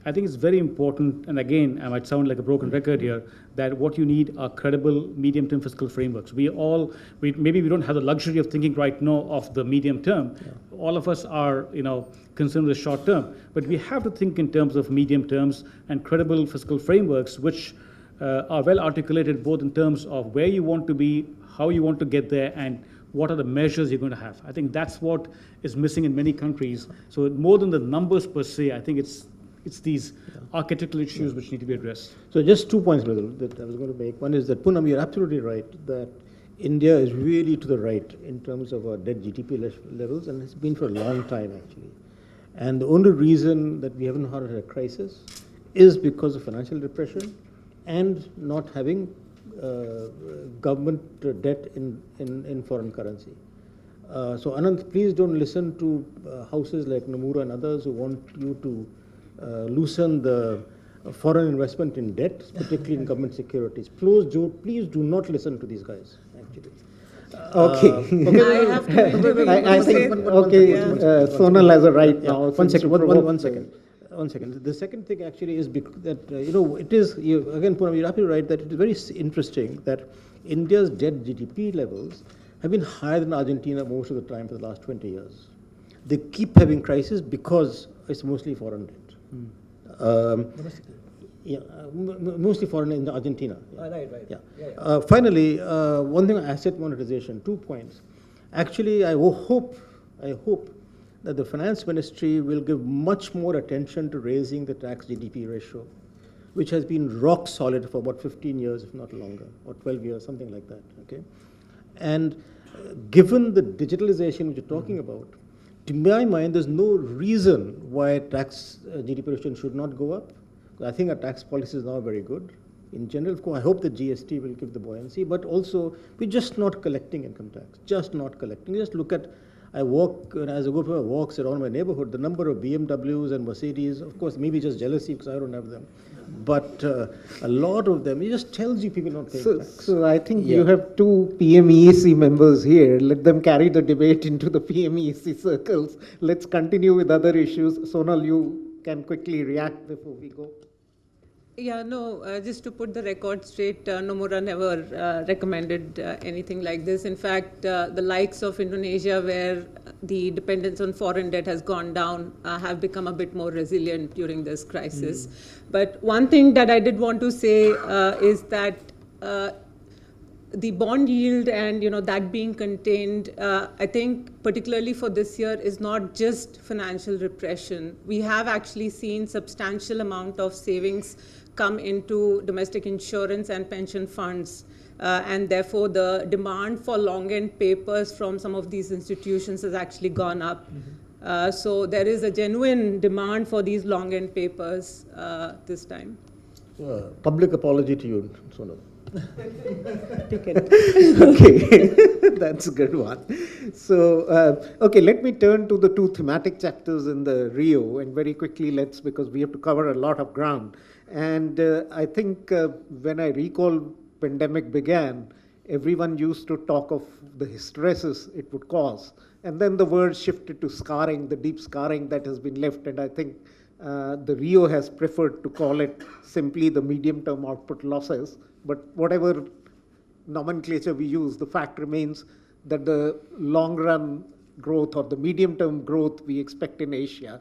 I think it's very important, and again, I might sound like a broken record here, that what you need are credible medium-term fiscal frameworks. Maybe we don't have the luxury of thinking right now of the medium term. Yeah. All of us are, concerned with the short term, but we have to think in terms of medium terms and credible fiscal frameworks, which are well articulated both in terms of where you want to be, how you want to get there, and what are the measures you're going to have. I think that's what is missing in many countries. So more than the numbers per se, I think it's these architectural issues which need to be addressed. So just 2 points, Mridul, that I was going to make. One is that, Poonam, you're absolutely right that India is really to the right in terms of our debt GDP levels, and it's been for a long time, actually. And the only reason that we haven't had a crisis is because of financial repression and not having government debt in foreign currency. So Anant, please don't listen to houses like Nomura and others who want you to loosen the foreign investment in debt, particularly in government securities. Please do not listen to these guys, actually. Okay. I have to I think, Sonal has a right now. One second. The second thing actually is that, it is, again, Poonam, you're absolutely right that it is very interesting that India's debt GDP levels have been higher than Argentina most of the time for the last 20 years. They keep having crisis because it's mostly foreign debt. Mostly foreign in Argentina. Right. Finally, one thing, asset monetization, 2 points. Actually, I hope that the finance ministry will give much more attention to raising the tax GDP ratio, which has been rock solid for about 15 years, if not longer, or 12 years, something like that. Okay, and given the digitalization which you're talking about, to my mind, there's no reason why tax GDP ratio should not go up. I think our tax policy is now very good. In general, of course, I hope the GST will give the buoyancy, but also we're just not collecting income tax, just not collecting. Just look at, as I go for walks around my neighborhood, the number of BMWs and Mercedes, of course, maybe just jealousy because I don't have them, but a lot of them, it just tells you people don't pay tax. So I think you have two PMEEC members here. Let them carry the debate into the PMEEC circles. Let's continue with other issues. Sonal, you can quickly react before we go. Yeah, no, just to put the record straight, Nomura never recommended anything like this. In fact, the likes of Indonesia, where the dependence on foreign debt has gone down, have become a bit more resilient during this crisis. But one thing that I did want to say is that the bond yield and that being contained, I think particularly for this year, is not just financial repression. We have actually seen substantial amount of savings come into domestic insurance and pension funds. And therefore, the demand for long-end papers from some of these institutions has actually gone up. So there is a genuine demand for these long-end papers this time. Public apology to you, Sonal. Okay, that's a good one. So, okay, let me turn to the two thematic chapters in the Rio, and very quickly because we have to cover a lot of ground. And I think when I recall pandemic began, everyone used to talk of the hysteresis it would cause. And then the word shifted to scarring, the deep scarring that has been left. And I think the Rio has preferred to call it simply the medium-term output losses. But whatever nomenclature we use, the fact remains that the long-run growth or the medium-term growth we expect in Asia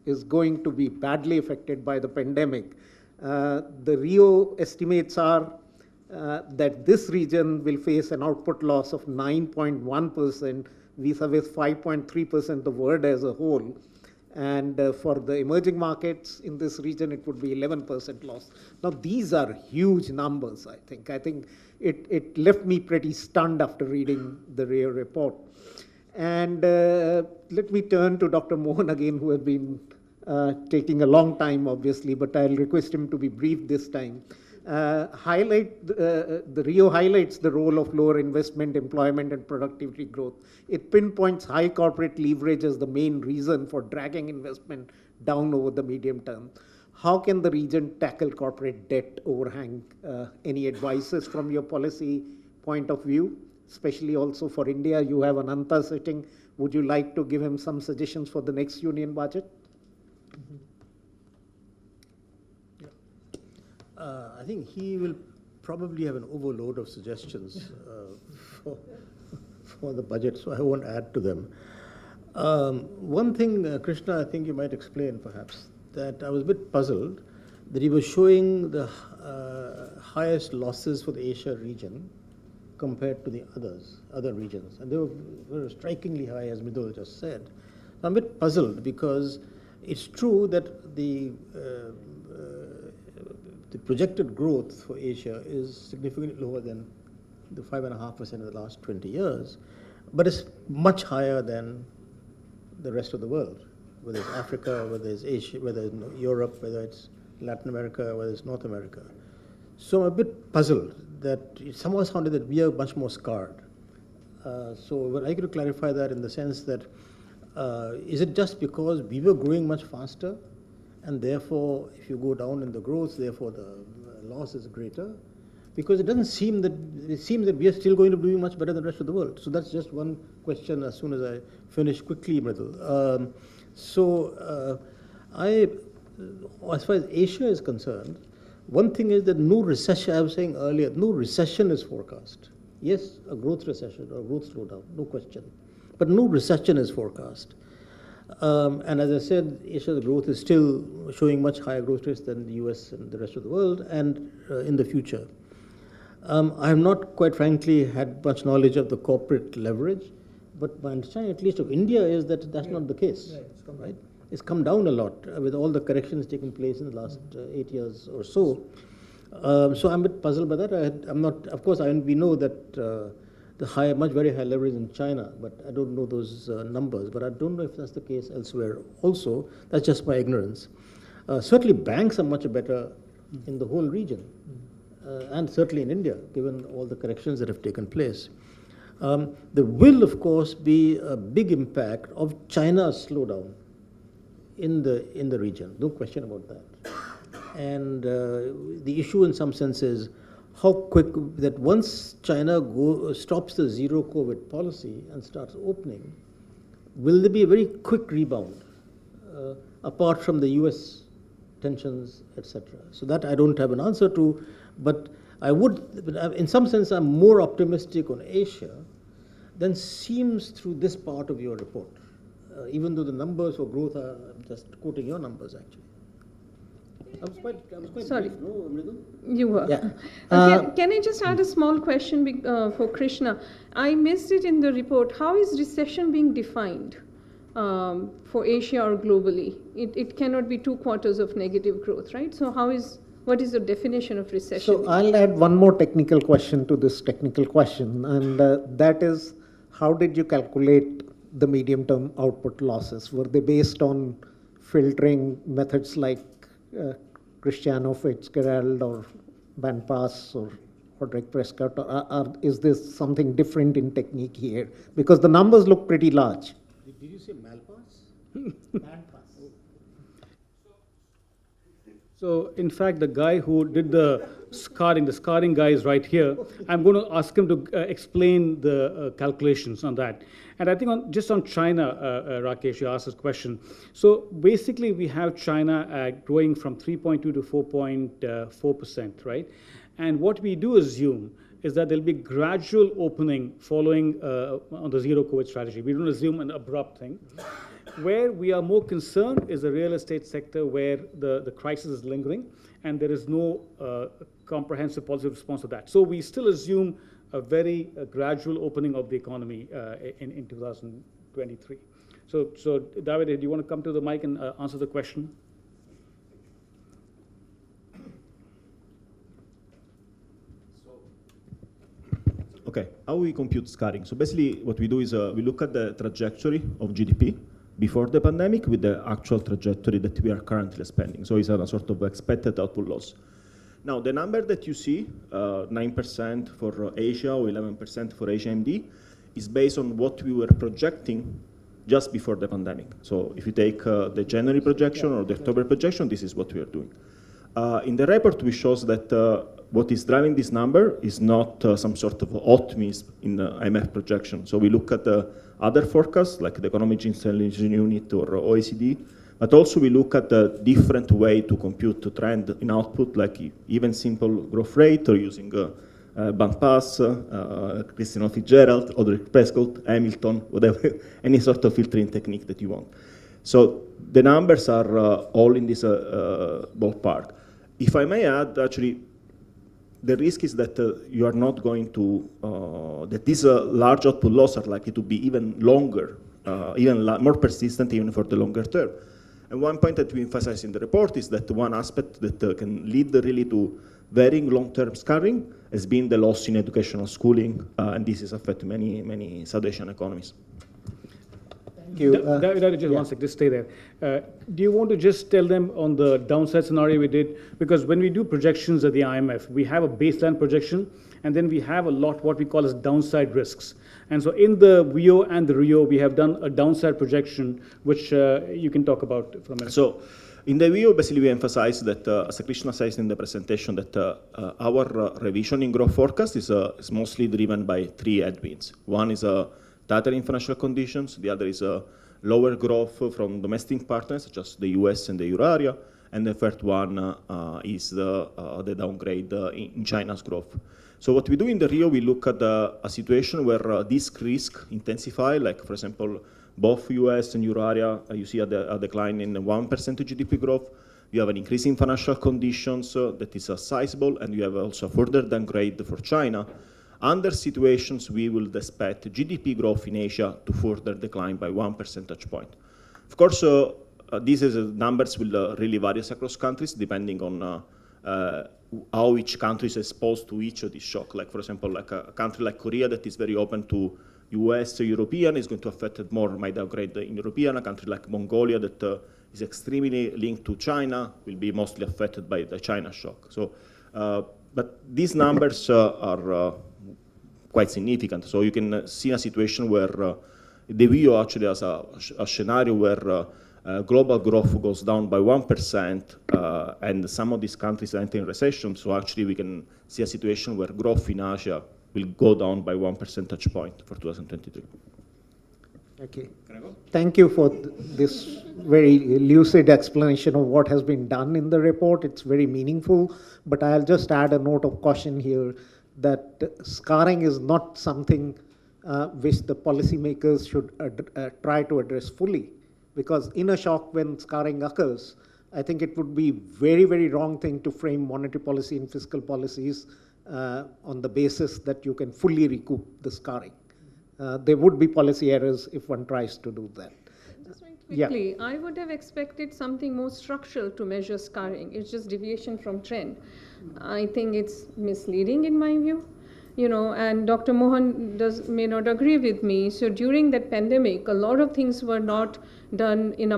is going to be badly affected by the pandemic. The Rio estimates are that this region will face an output loss of 9.1% vis-a-vis 5.3% the world as a whole. And for the emerging markets in this region, it would be 11% loss. Now, these are huge numbers, I think. I think it left me pretty stunned after reading the Rio report. And let me turn to Dr. Mohan again, who has been taking a long time, obviously, but I'll request him to be brief this time. The Rio highlights the role of lower investment, employment, and productivity growth. It pinpoints high corporate leverage as the main reason for dragging investment down over the medium term. How can the region tackle corporate debt overhang? Any advices from your policy point of view, especially also for India? You have Anantha sitting. Would you like to give him some suggestions for the next union budget? I think he will probably have an overload of suggestions for the budget, so I won't add to them. One thing, Krishna, I think you might explain perhaps, that I was a bit puzzled that he was showing the highest losses for the Asia region compared to the other regions. And they were strikingly high, as Mridul just said. I'm a bit puzzled because it's true that the projected growth for Asia is significantly lower than the 5.5% in the last 20 years, but it's much higher than the rest of the world, whether it's Africa, whether it's Asia, whether it's Europe, whether it's Latin America, whether it's North America. So I'm a bit puzzled that it somehow sounded that we are much more scarred. So I would like you to clarify that in the sense that is it just because we were growing much faster, and therefore, if you go down in the growth, therefore the loss is greater? Because it doesn't seem that, it seems that we are still going to be doing much better than the rest of the world. So that's just one question as soon as I finish quickly, Mridul. As far as Asia is concerned, one thing is that no recession, I was saying earlier, no recession is forecast. Yes, a growth recession or a growth slowdown, no question. But no recession is forecast. And as I said, Asia's growth is still showing much higher growth rates than the US and the rest of the world, and in the future. I have not, quite frankly, had much knowledge of the corporate leverage, but my understanding, at least of India, is that that's not the case. Right? It's come down a lot with all the corrections taking place in the last 8 years or so. So I'm a bit puzzled by that. I'm not, of course, we know that very high leverage in China, but I don't know those numbers. But I don't know if that's the case elsewhere also. That's just my ignorance. Certainly banks are much better in the whole region, and certainly in India, given all the corrections that have taken place. There will, of course, be a big impact of China's slowdown in the region. No question about that. And the issue in some sense is how quick that once China stops the zero COVID policy and starts opening, will there be a very quick rebound apart from the US tensions, etc.? So that I don't have an answer to, but in some sense, I'm more optimistic on Asia than seems through this part of your report, even though the numbers for growth are, I'm just quoting your numbers actually. I was quite Sorry. brief, no, Mridul? You were. Yeah. Can I just add a small question for Krishna? I missed it in the report. How is recession being defined for Asia or globally? It cannot be 2 quarters of negative growth, right? So what is the definition of recession? So I'll add one more technical question to this technical question, and that is, how did you calculate the medium-term output losses? Were they based on filtering methods like Cristiano Fitzgerald or Van Pass or Roderick Prescott, or is this something different in technique here? Because the numbers look pretty large. Did you say Malpass? Malpass. So, in fact, the guy who did the scarring guy is right here. I'm going to ask him to explain the calculations on that. And I think just on China, Rakesh, you asked this question. So basically, we have China growing from 3.2 to 4.4%, right? And what we do assume is that there'll be gradual opening following on the zero COVID strategy. We don't assume an abrupt thing. Where we are more concerned is the real estate sector, where the crisis is lingering, and there is no comprehensive policy response to that. So we still assume a very gradual opening of the economy in 2023. So David, do you want to come to the mic and answer the question? Okay, how we compute scarring? So basically what we do is we look at the trajectory of GDP before the pandemic with the actual trajectory that we are currently spending. So it's a sort of expected output loss. Now, the number that you see, 9% for Asia or 11% for Asia MD, is based on what we were projecting just before the pandemic. So if you take the January projection or the October projection, this is what we are doing. In the report, we show that what is driving this number is not some sort of optimism in the IMF projection. So we look at the other forecasts, like the Economic Intelligence Unit or OECD, but also we look at a different way to compute the trend in output, like even simple growth rate or using bandpass, Cristiano Fitzgerald, Roderick Prescott, Hamilton, whatever, any sort of filtering technique that you want. So the numbers are all in this ballpark. If I may add, actually, the risk is that you are not going to, that these large output losses are likely to be even longer, even more persistent even for the longer term. And one point that we emphasize in the report is that one aspect that can lead really to varying long-term scarring has been the loss in educational schooling, and this has affected many South Asian economies. Thank you. David, just one sec, just stay there. Do you want to just tell them on the downside scenario we did? Because when we do projections at the IMF, we have a baseline projection, and then we have a lot what we call as downside risks. And so in the VO and the RIO, we have done a downside projection, which you can talk about for a minute. So in the VO, basically we emphasize that, as Krishna says in the presentation, that our revision in growth forecast is mostly driven by three headwinds. One is tightening financial conditions, the other is lower growth from domestic partners, such as the US and the Euro area, and the third one is the downgrade in China's growth. So what we do in the RIO, we look at a situation where this risk intensify, like for example, both US and Euro area, you see a decline in 1% GDP growth. You have an increase in financial conditions that is sizable, and you have also a further downgrade for China. Under situations, we will expect GDP growth in Asia to further decline by 1 percentage point. Of course, these numbers will really vary across countries depending on how each country is exposed to each of these shocks. Like, for example, like a country like Korea that is very open to US, European, is going to affect it more, might downgrade in European. A country like Mongolia that is extremely linked to China will be mostly affected by the China shock. So, but these numbers are quite significant. So you can see a situation where the VO actually has a scenario where global growth goes down by 1%, and some of these countries are entering recession. So actually we can see a situation where growth in Asia will go down by 1 percentage point for 2023. Okay. Thank you for this very lucid explanation of what has been done in the report. It's very meaningful, but I'll just add a note of caution here that scarring is not something which the policymakers should try to address fully. Because in a shock when scarring occurs, I think it would be very, very wrong thing to frame monetary policy and fiscal policies on the basis that you can fully recoup the scarring. There would be policy errors if one tries to do that. Just very quickly, I would have expected something more structural to measure scarring. It's just deviation from trend. I think it's misleading in my view. and Dr. Mohan may not agree with me. So during that pandemic, a lot of things were not done in the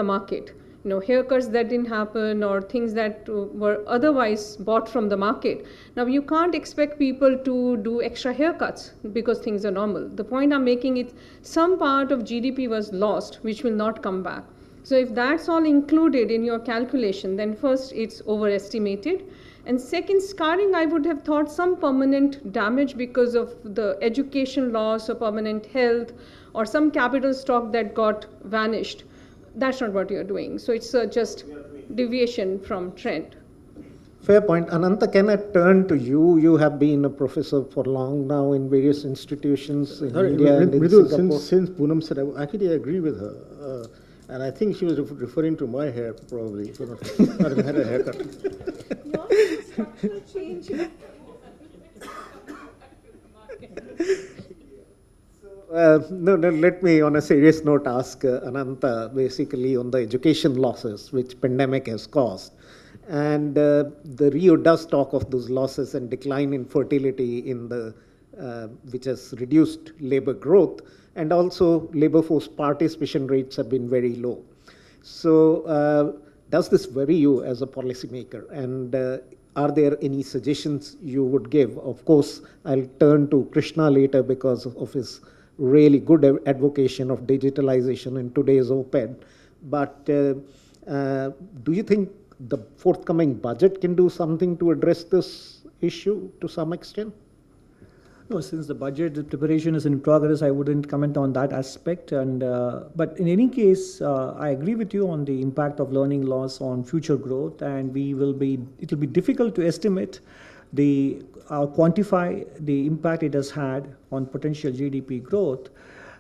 market. Haircuts that didn't happen, or things that were otherwise bought from the market. Now, you can't expect people to do extra haircuts because things are normal. The point I'm making is some part of GDP was lost, which will not come back. So if that's all included in your calculation, then first it's overestimated. And second, scarring, I would have thought some permanent damage because of the education loss or permanent health or some capital stock that got vanished. That's not what you're doing. So it's just deviation from trend. Fair point. Anantha, can I turn to you? You have been a professor for long now in various institutions in India and in Mridul, Singapore. since Poonam said, I actually agree with her. And I think she was referring to my hair, probably. So not even had a haircut. No, let me, on a serious note, ask Anantha basically on the education losses which pandemic has caused. And the Rio does talk of those losses and decline in fertility in which has reduced labor growth, and also labor force participation rates have been very low. So does this worry you as a policymaker? And are there any suggestions you would give? Of course, I'll turn to Krishna later because of his really good advocation of digitalization in today's op-ed. But do you think the forthcoming budget can do something to address this issue to some extent? No, since the budget preparation is in progress, I wouldn't comment on that aspect. But in any case, I agree with you on the impact of learning loss on future growth, and it will be difficult to estimate quantify the impact it has had on potential GDP growth.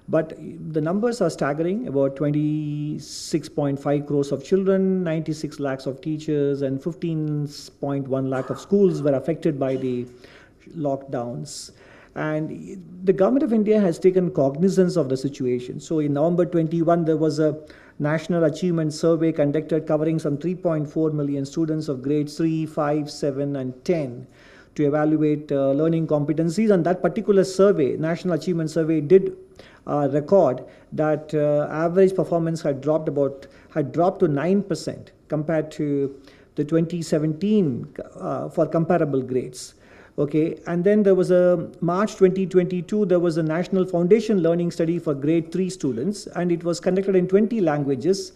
But the numbers are staggering. About 26.5 crores of children, 96 lakhs of teachers, and 15.1 lakh of schools were affected by the lockdowns. And the government of India has taken cognizance of the situation. So in November 21, there was a National Achievement Survey conducted covering some 3.4 million students of grades 3, 5, 7, and 10 to evaluate learning competencies. And that particular survey, National Achievement Survey, did record that average performance had dropped to 9% compared to the 2017 for comparable grades. Okay, and then there was a March 2022, there was a National Foundation Learning Study for grade 3 students, and it was conducted in 20 languages,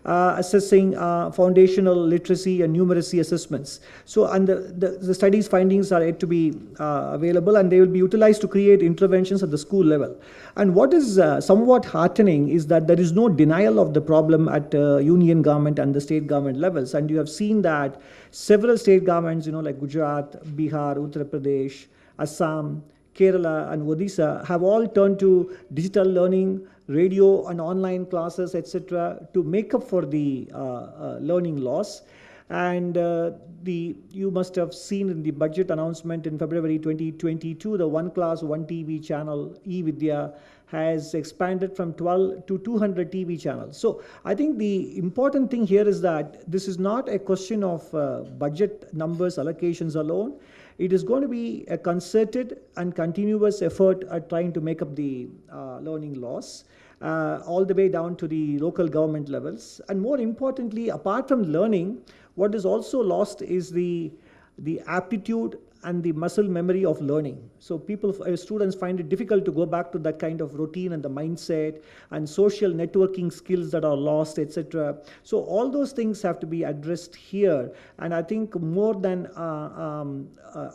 assessing foundational literacy and numeracy assessments. So, and the study's findings are yet to be available, and they will be utilized to create interventions at the school level. And what is somewhat heartening is that there is no denial of the problem at union government and the state government levels. And you have seen that several state governments, like Gujarat, Bihar, Uttar Pradesh, Assam, Kerala, and Odisha have all turned to digital learning, radio and online classes, etc., to make up for the learning loss. And you must have seen in the budget announcement in February 2022, the One Class, One TV channel, eVidya, has expanded from 12 to 200 TV channels. So I think the important thing here is that this is not a question of budget numbers, allocations alone. It is going to be a concerted and continuous effort at trying to make up the learning loss, all the way down to the local government levels. And more importantly, apart from learning, what is also lost is the aptitude and the muscle memory of learning. So students find it difficult to go back to that kind of routine and the mindset and social networking skills that are lost, etc. So all those things have to be addressed here. And I think more than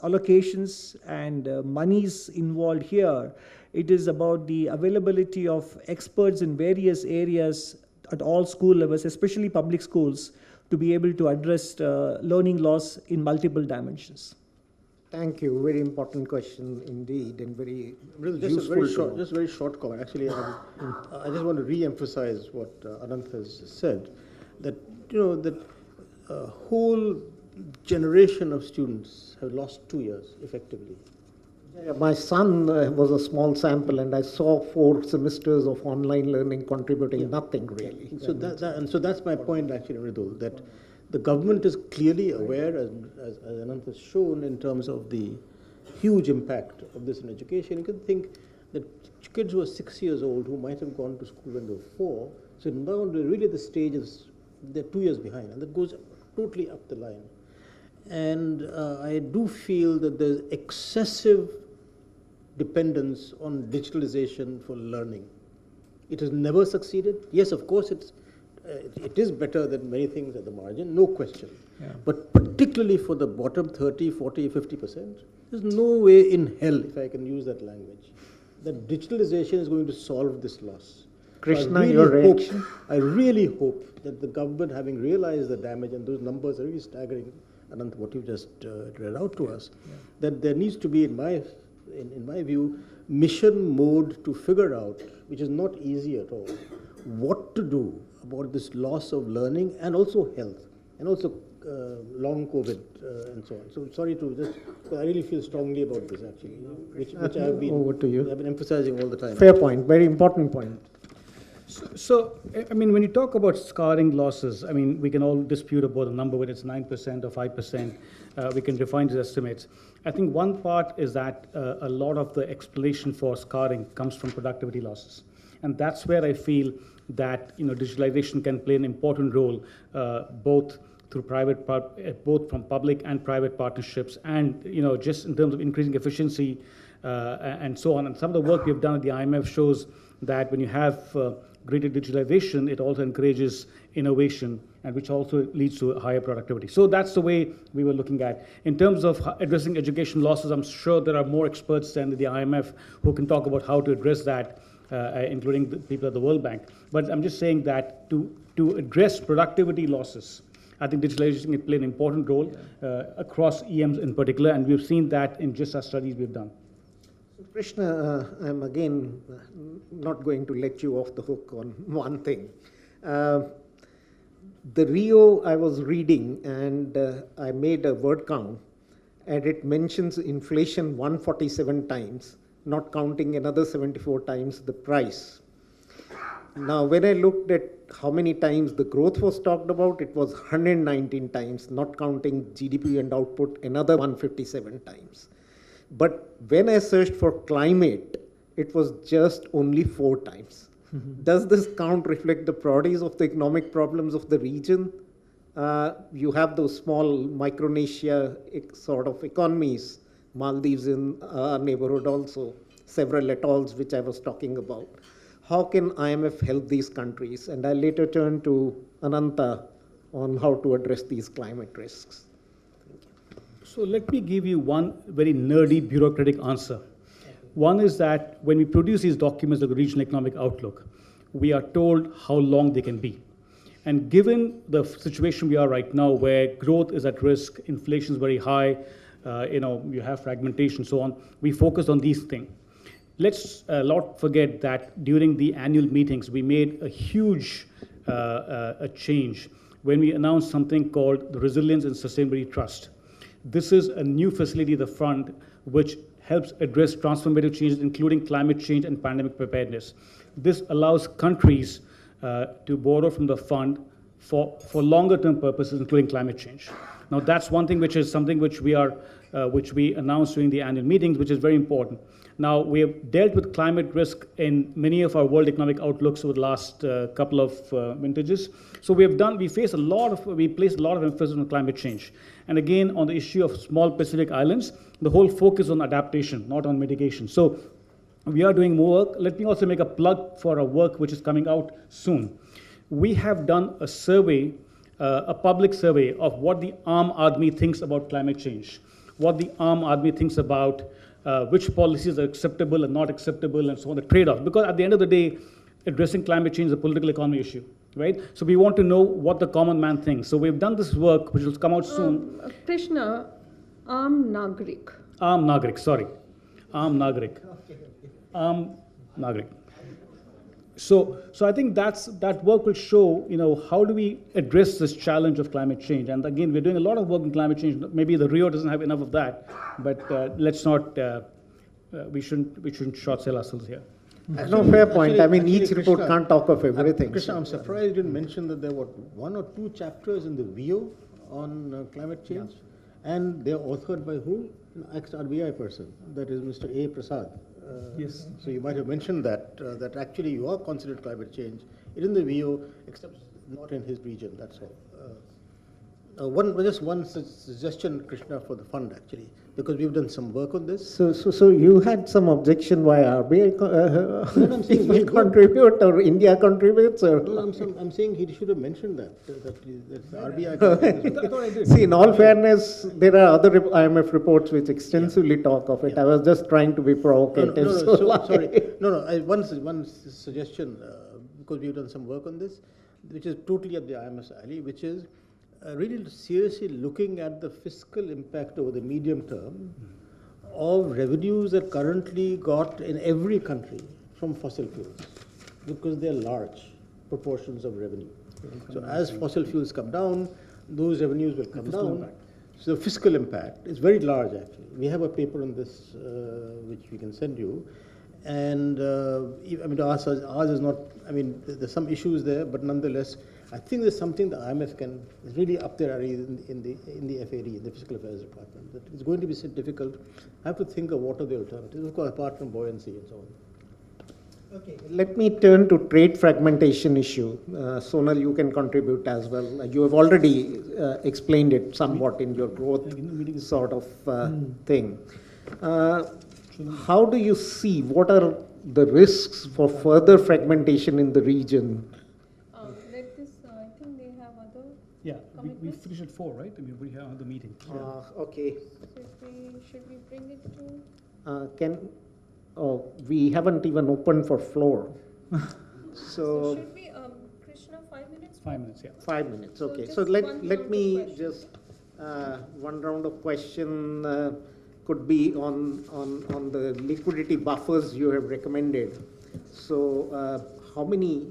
allocations and monies involved here, it is about the availability of experts in various areas at all school levels, especially public schools, to be able to address learning loss in multiple dimensions. Thank you. Very important question indeed, and very Just a very short comment. Actually, I just want to re-emphasize what Anantha has said, that that a whole generation of students have lost 2 years effectively. Yeah, my son was a small sample, and I saw 4 semesters of online learning contributing nothing really. So that's my point actually, Mridul, that the government is clearly aware, as Anantha has shown, in terms of the huge impact of this in education. You can think that kids who are 6 years old who might have gone to school when they were 4, so now they're really the stage is they're 2 years behind, and that goes totally up the line. And I do feel that there's excessive dependence on digitalization for learning. It has never succeeded. Yes, of course, it is better than many things at the margin, no question. Yeah. But particularly for the bottom 30, 40, 50%, there's no way in hell, if I can use that language, that digitalization is going to solve this loss. Krishna, your reaction? I really hope that the government, having realized the damage, and those numbers are really staggering, Anantha, what you just read out to us, that there needs to be, in my view, mission mode to figure out, which is not easy at all, what to do about this loss of learning and also health, and also long COVID and so on. So sorry to just, I really feel strongly about this actually, which I have been, over to you. I've been emphasizing all the time. Fair point, very important point. So, I mean, when you talk about scarring losses, I mean, we can all dispute about the number, whether it's 9% or 5%. We can refine these estimates. I think one part is that a lot of the explanation for scarring comes from productivity losses. And that's where I feel that, digitalization can play an important role, both through both from public and private partnerships, and, just in terms of increasing efficiency and so on. And some of the work we've done at the IMF shows that when you have greater digitalization, it also encourages innovation, and which also leads to higher productivity. So that's the way we were looking at. In terms of addressing education losses, I'm sure there are more experts than the IMF who can talk about how to address that, including the people at the World Bank. But I'm just saying that to address productivity losses, I think digitalization can play an important role across EMs in particular, and we've seen that in just our studies we've done. Krishna, I'm again not going to let you off the hook on one thing. The Rio I was reading, and I made a word count, and it mentions inflation 147 times, not counting another 74 times the price. Now, when I looked at how many times the growth was talked about, it was 119 times, not counting GDP and output, another 157 times. But when I searched for climate, it was just only 4 times. Does this count reflect the priorities of the economic problems of the region? You have those small Micronesia sort of economies, Maldives in our neighborhood also, several atolls which I was talking about. How can IMF help these countries? And I later turn to Anantha on how to address these climate risks. So let me give you one very nerdy bureaucratic answer. One is that when we produce these documents of the Regional Economic Outlook, we are told how long they can be. And given the situation we are right now, where growth is at risk, inflation is very high, you have fragmentation, so on, we focus on these things. Let's not forget that during the annual meetings, we made a huge change when we announced something called the Resilience and Sustainability Trust. This is a new facility at the front which helps address transformative changes, including climate change and pandemic preparedness. This allows countries to borrow from the fund for longer term purposes, including climate change. Now, that's one thing which is something which we announced during the annual meetings, which is very important. Now, we have dealt with climate risk in many of our World Economic Outlooks over the last couple of vintages. So we placed a lot of emphasis on climate change. And again, on the issue of small Pacific islands, the whole focus on adaptation, not on mitigation. So we are doing more work. Let me also make a plug for our work which is coming out soon. We have done a survey, a public survey of what the Aam Aadmi thinks about climate change, what the Aam Aadmi thinks about which policies are acceptable and not acceptable, and so on, the trade-off. Because at the end of the day, addressing climate change is a political economy issue, right? So we want to know what the common man thinks. So we've done this work, which will come out soon. Krishna, Aam Nagrik. Aam Nagrik, sorry. Aam Nagrik. Aam Nagrik. So I think that work will show, how do we address this challenge of climate change? And again, we're doing a lot of work in climate change. Maybe the Rio doesn't have enough of that, but let's not, we shouldn't short sell ourselves here. No, fair point. I mean, each report Krishna, can't talk of everything. Krishna, I'm surprised you didn't mention that there were 1 or 2 chapters in the Rio on climate change, and they're authored by who? an ex-RBI person, that is Mr. A. Prasad. Yes. So you might have mentioned that, that actually you are considered climate change in the VO, except not in his region, that's all. Just one suggestion, Krishna, for the fund actually, because we've done some work on this. So you had some objection why RBI No, I'm saying people contribute or India contributes? Or? No, I'm saying he should have mentioned that the RBI. I thought I did. See, in all fairness, there are other IMF reports which extensively talk of it. I was just trying to be provocative. Sorry. One suggestion, because we've done some work on this, which is totally up the IMF's alley, which is really seriously looking at the fiscal impact over the medium term of revenues that currently got in every country from fossil fuels, because they're large proportions of revenue. So as fossil fuels come down, those revenues will come down. So the fiscal impact is very large actually. We have a paper on this which we can send you. And I mean, ours is not, I mean, there's some issues there, but nonetheless, I think there's something the IMF can, is really up there in the FAD, in the Fiscal Affairs Department. That it's going to be so difficult. I have to think of what are the alternatives, of course, apart from buoyancy and so on. Okay, let me turn to trade fragmentation issue. Sonal, you can contribute as well. You have already explained it somewhat in your growth sort of thing. How do you see, what are the risks for further fragmentation in the region? Let this, I think they have other. Yeah, we finished at 4, right? I mean, we have another meeting. Okay. Should we bring it to? We haven't even opened for floor. So should we, Krishna, 5 minutes? 5 minutes, yeah. 5 minutes, okay. So just let me just, one round of question could be on the liquidity buffers you have recommended. So how many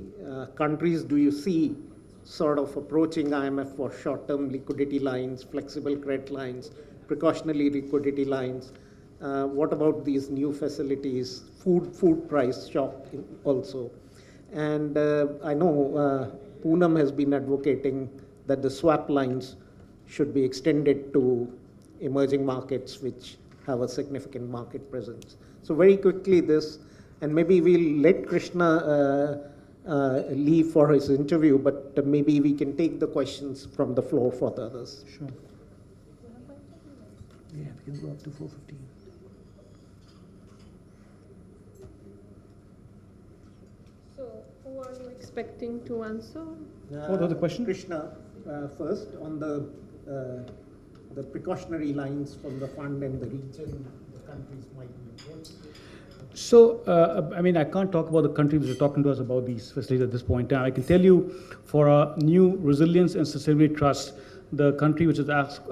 countries do you see sort of approaching IMF for short-term liquidity lines, flexible credit lines, precautionary liquidity lines? What about these new facilities, food price shock also? And I know Poonam has been advocating that the swap lines should be extended to emerging markets which have a significant market presence. So very quickly this, and maybe we'll let Krishna leave for his interview, but maybe we can take the questions from the floor for the others. Sure. Yeah, we can go up to 4:15. So who are you expecting to answer? What was the question? Krishna, first on the precautionary lines from the fund and the region the countries might be. So, I mean, I can't talk about the countries that are talking to us about these facilities at this point in time. I can tell you for our new Resilience and Sustainability Trust, the country which has asked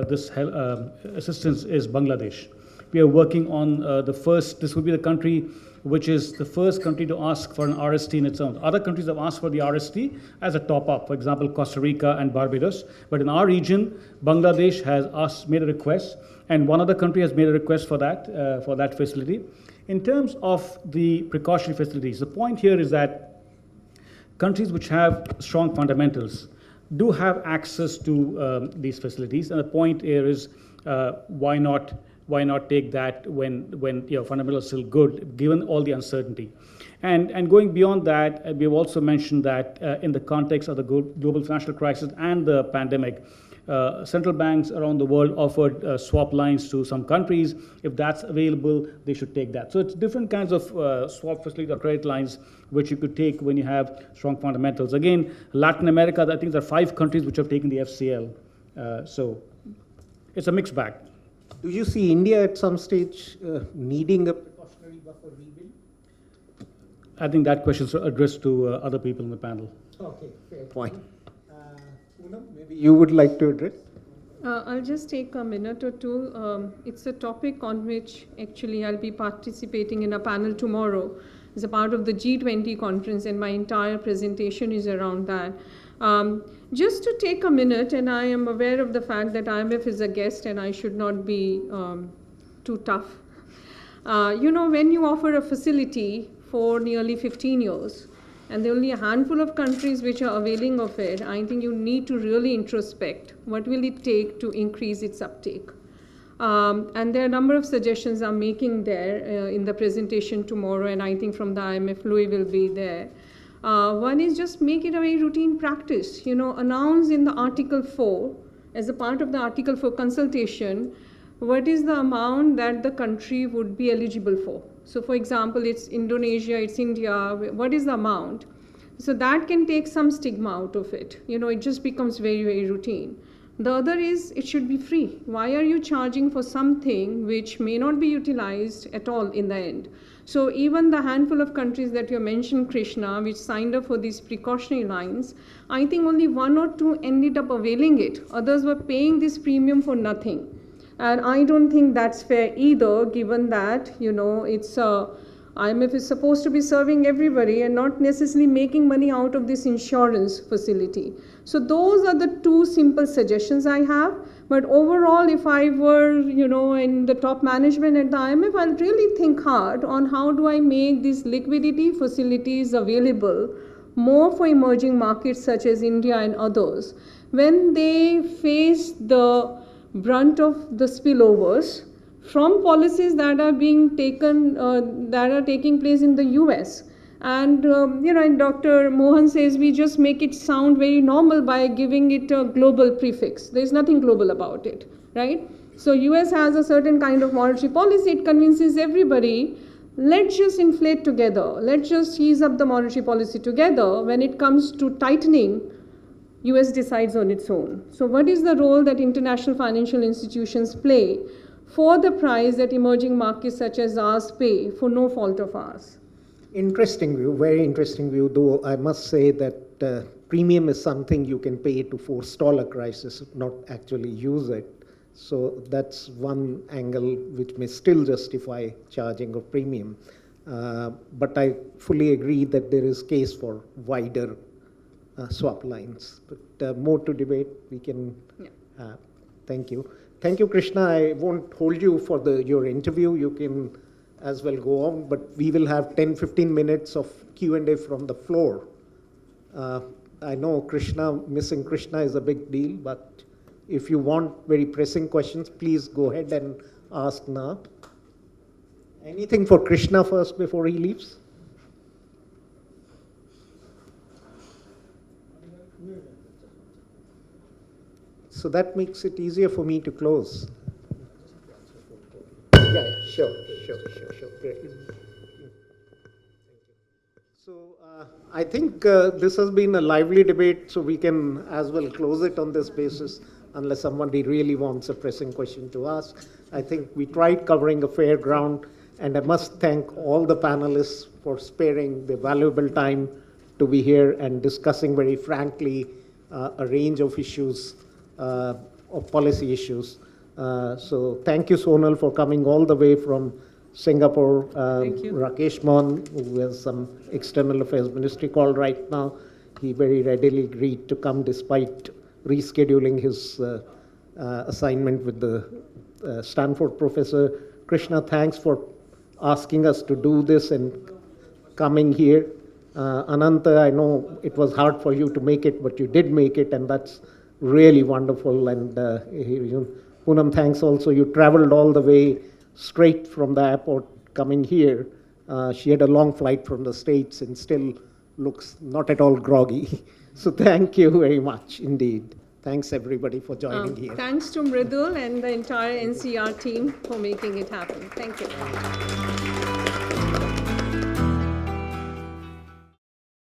this assistance is Bangladesh. We are working on this will be the country which is the first country to ask for an RST in its own. Other countries have asked for the RST as a top-up, for example, Costa Rica and Barbados. But in our region, Bangladesh has made a request, and one other country has made a request for that facility. In terms of the precautionary facilities, the point here is that countries which have strong fundamentals do have access to these facilities, and the point here is why not take that when fundamentals are still good, given all the uncertainty. And going beyond that, we've also mentioned that in the context of the global financial crisis and the pandemic, central banks around the world offered swap lines to some countries. If that's available, they should take that. So it's different kinds of swap facilities or credit lines which you could take when you have strong fundamentals. Again, Latin America, I think there are 5 countries which have taken the FCL. So it's a mixed bag. Do you see India at some stage needing a precautionary buffer rebuild? I think that question is addressed to other people in the panel. Okay, fair point. Poonam, maybe you would like to address? I'll just take a minute or two. It's a topic on which actually I'll be participating in a panel tomorrow as a part of the G20 conference, and my entire presentation is around that. Just to take a minute, and I am aware of the fact that IMF is a guest and I should not be too tough. When you offer a facility for nearly 15 years, and there are only a handful of countries which are availing of it, I think you need to really introspect what will it take to increase its uptake. And there are a number of suggestions I'm making there in the presentation tomorrow, and I think from the IMF, Louis will be there. One is just make it a very routine practice, announce in the Article 4, as a part of the Article 4 consultation, what is the amount that the country would be eligible for. So for example, it's Indonesia, it's India, what is the amount? So that can take some stigma out of it. It just becomes very, very routine. The other is it should be free. Why are you charging for something which may not be utilized at all in the end? So even the handful of countries that you mentioned, Krishna, which signed up for these precautionary lines, I think only 1 or 2 ended up availing it. Others were paying this premium for nothing. And I don't think that's fair either, given that, it's IMF is supposed to be serving everybody and not necessarily making money out of this insurance facility. So those are the 2 simple suggestions I have. But overall, if I were, in the top management at the IMF, I'll really think hard on how do I make these liquidity facilities available more for emerging markets such as India and others. When they face the brunt of the spillovers from policies that are being taken, that are taking place in the US. And, and Dr. Mohan says we just make it sound very normal by giving it a global prefix. There's nothing global about it, right? So US has a certain kind of monetary policy. It convinces everybody, let's just inflate together. Let's just ease up the monetary policy together. When it comes to tightening, US decides on its own. So what is the role that international financial institutions play for the price that emerging markets such as ours pay for no fault of ours? Interesting view, very interesting view, though I must say that premium is something you can pay to forestall a crisis, not actually use it. So that's one angle which may still justify charging a premium. But I fully agree that there is case for wider swap lines. But more to debate, we can. Yeah. Thank you. Thank you, Krishna. I won't hold you for your interview. You can as well go on, but we will have 10-15 minutes of Q&A from the floor. I know missing Krishna is a big deal, but if you want very pressing questions, please go ahead and ask now. Anything for Krishna first before he leaves? So that makes it easier for me to close. Yeah, sure. Great. So I think this has been a lively debate, so we can as well close it on this basis, unless somebody really wants a pressing question to ask. I think we tried covering a fair ground, and I must thank all the panelists for sparing the valuable time to be here and discussing very frankly a range of issues, of policy issues. So thank you, Sonal, for coming all the way from Singapore. Thank you. Rakesh Mohan, who has some external affairs ministry call right now, he very readily agreed to come despite rescheduling his assignment with the Stanford professor. Krishna, thanks for asking us to do this and coming here. Anantha, I know it was hard for you to make it, but you did make it, and that's really wonderful. And Poonam, thanks also. You traveled all the way straight from the airport coming here. She had a long flight from the States and still looks not at all groggy. So thank you very much indeed. Thanks everybody for joining here. Thanks to Mridul and the entire NCR team for making it happen. Thank you.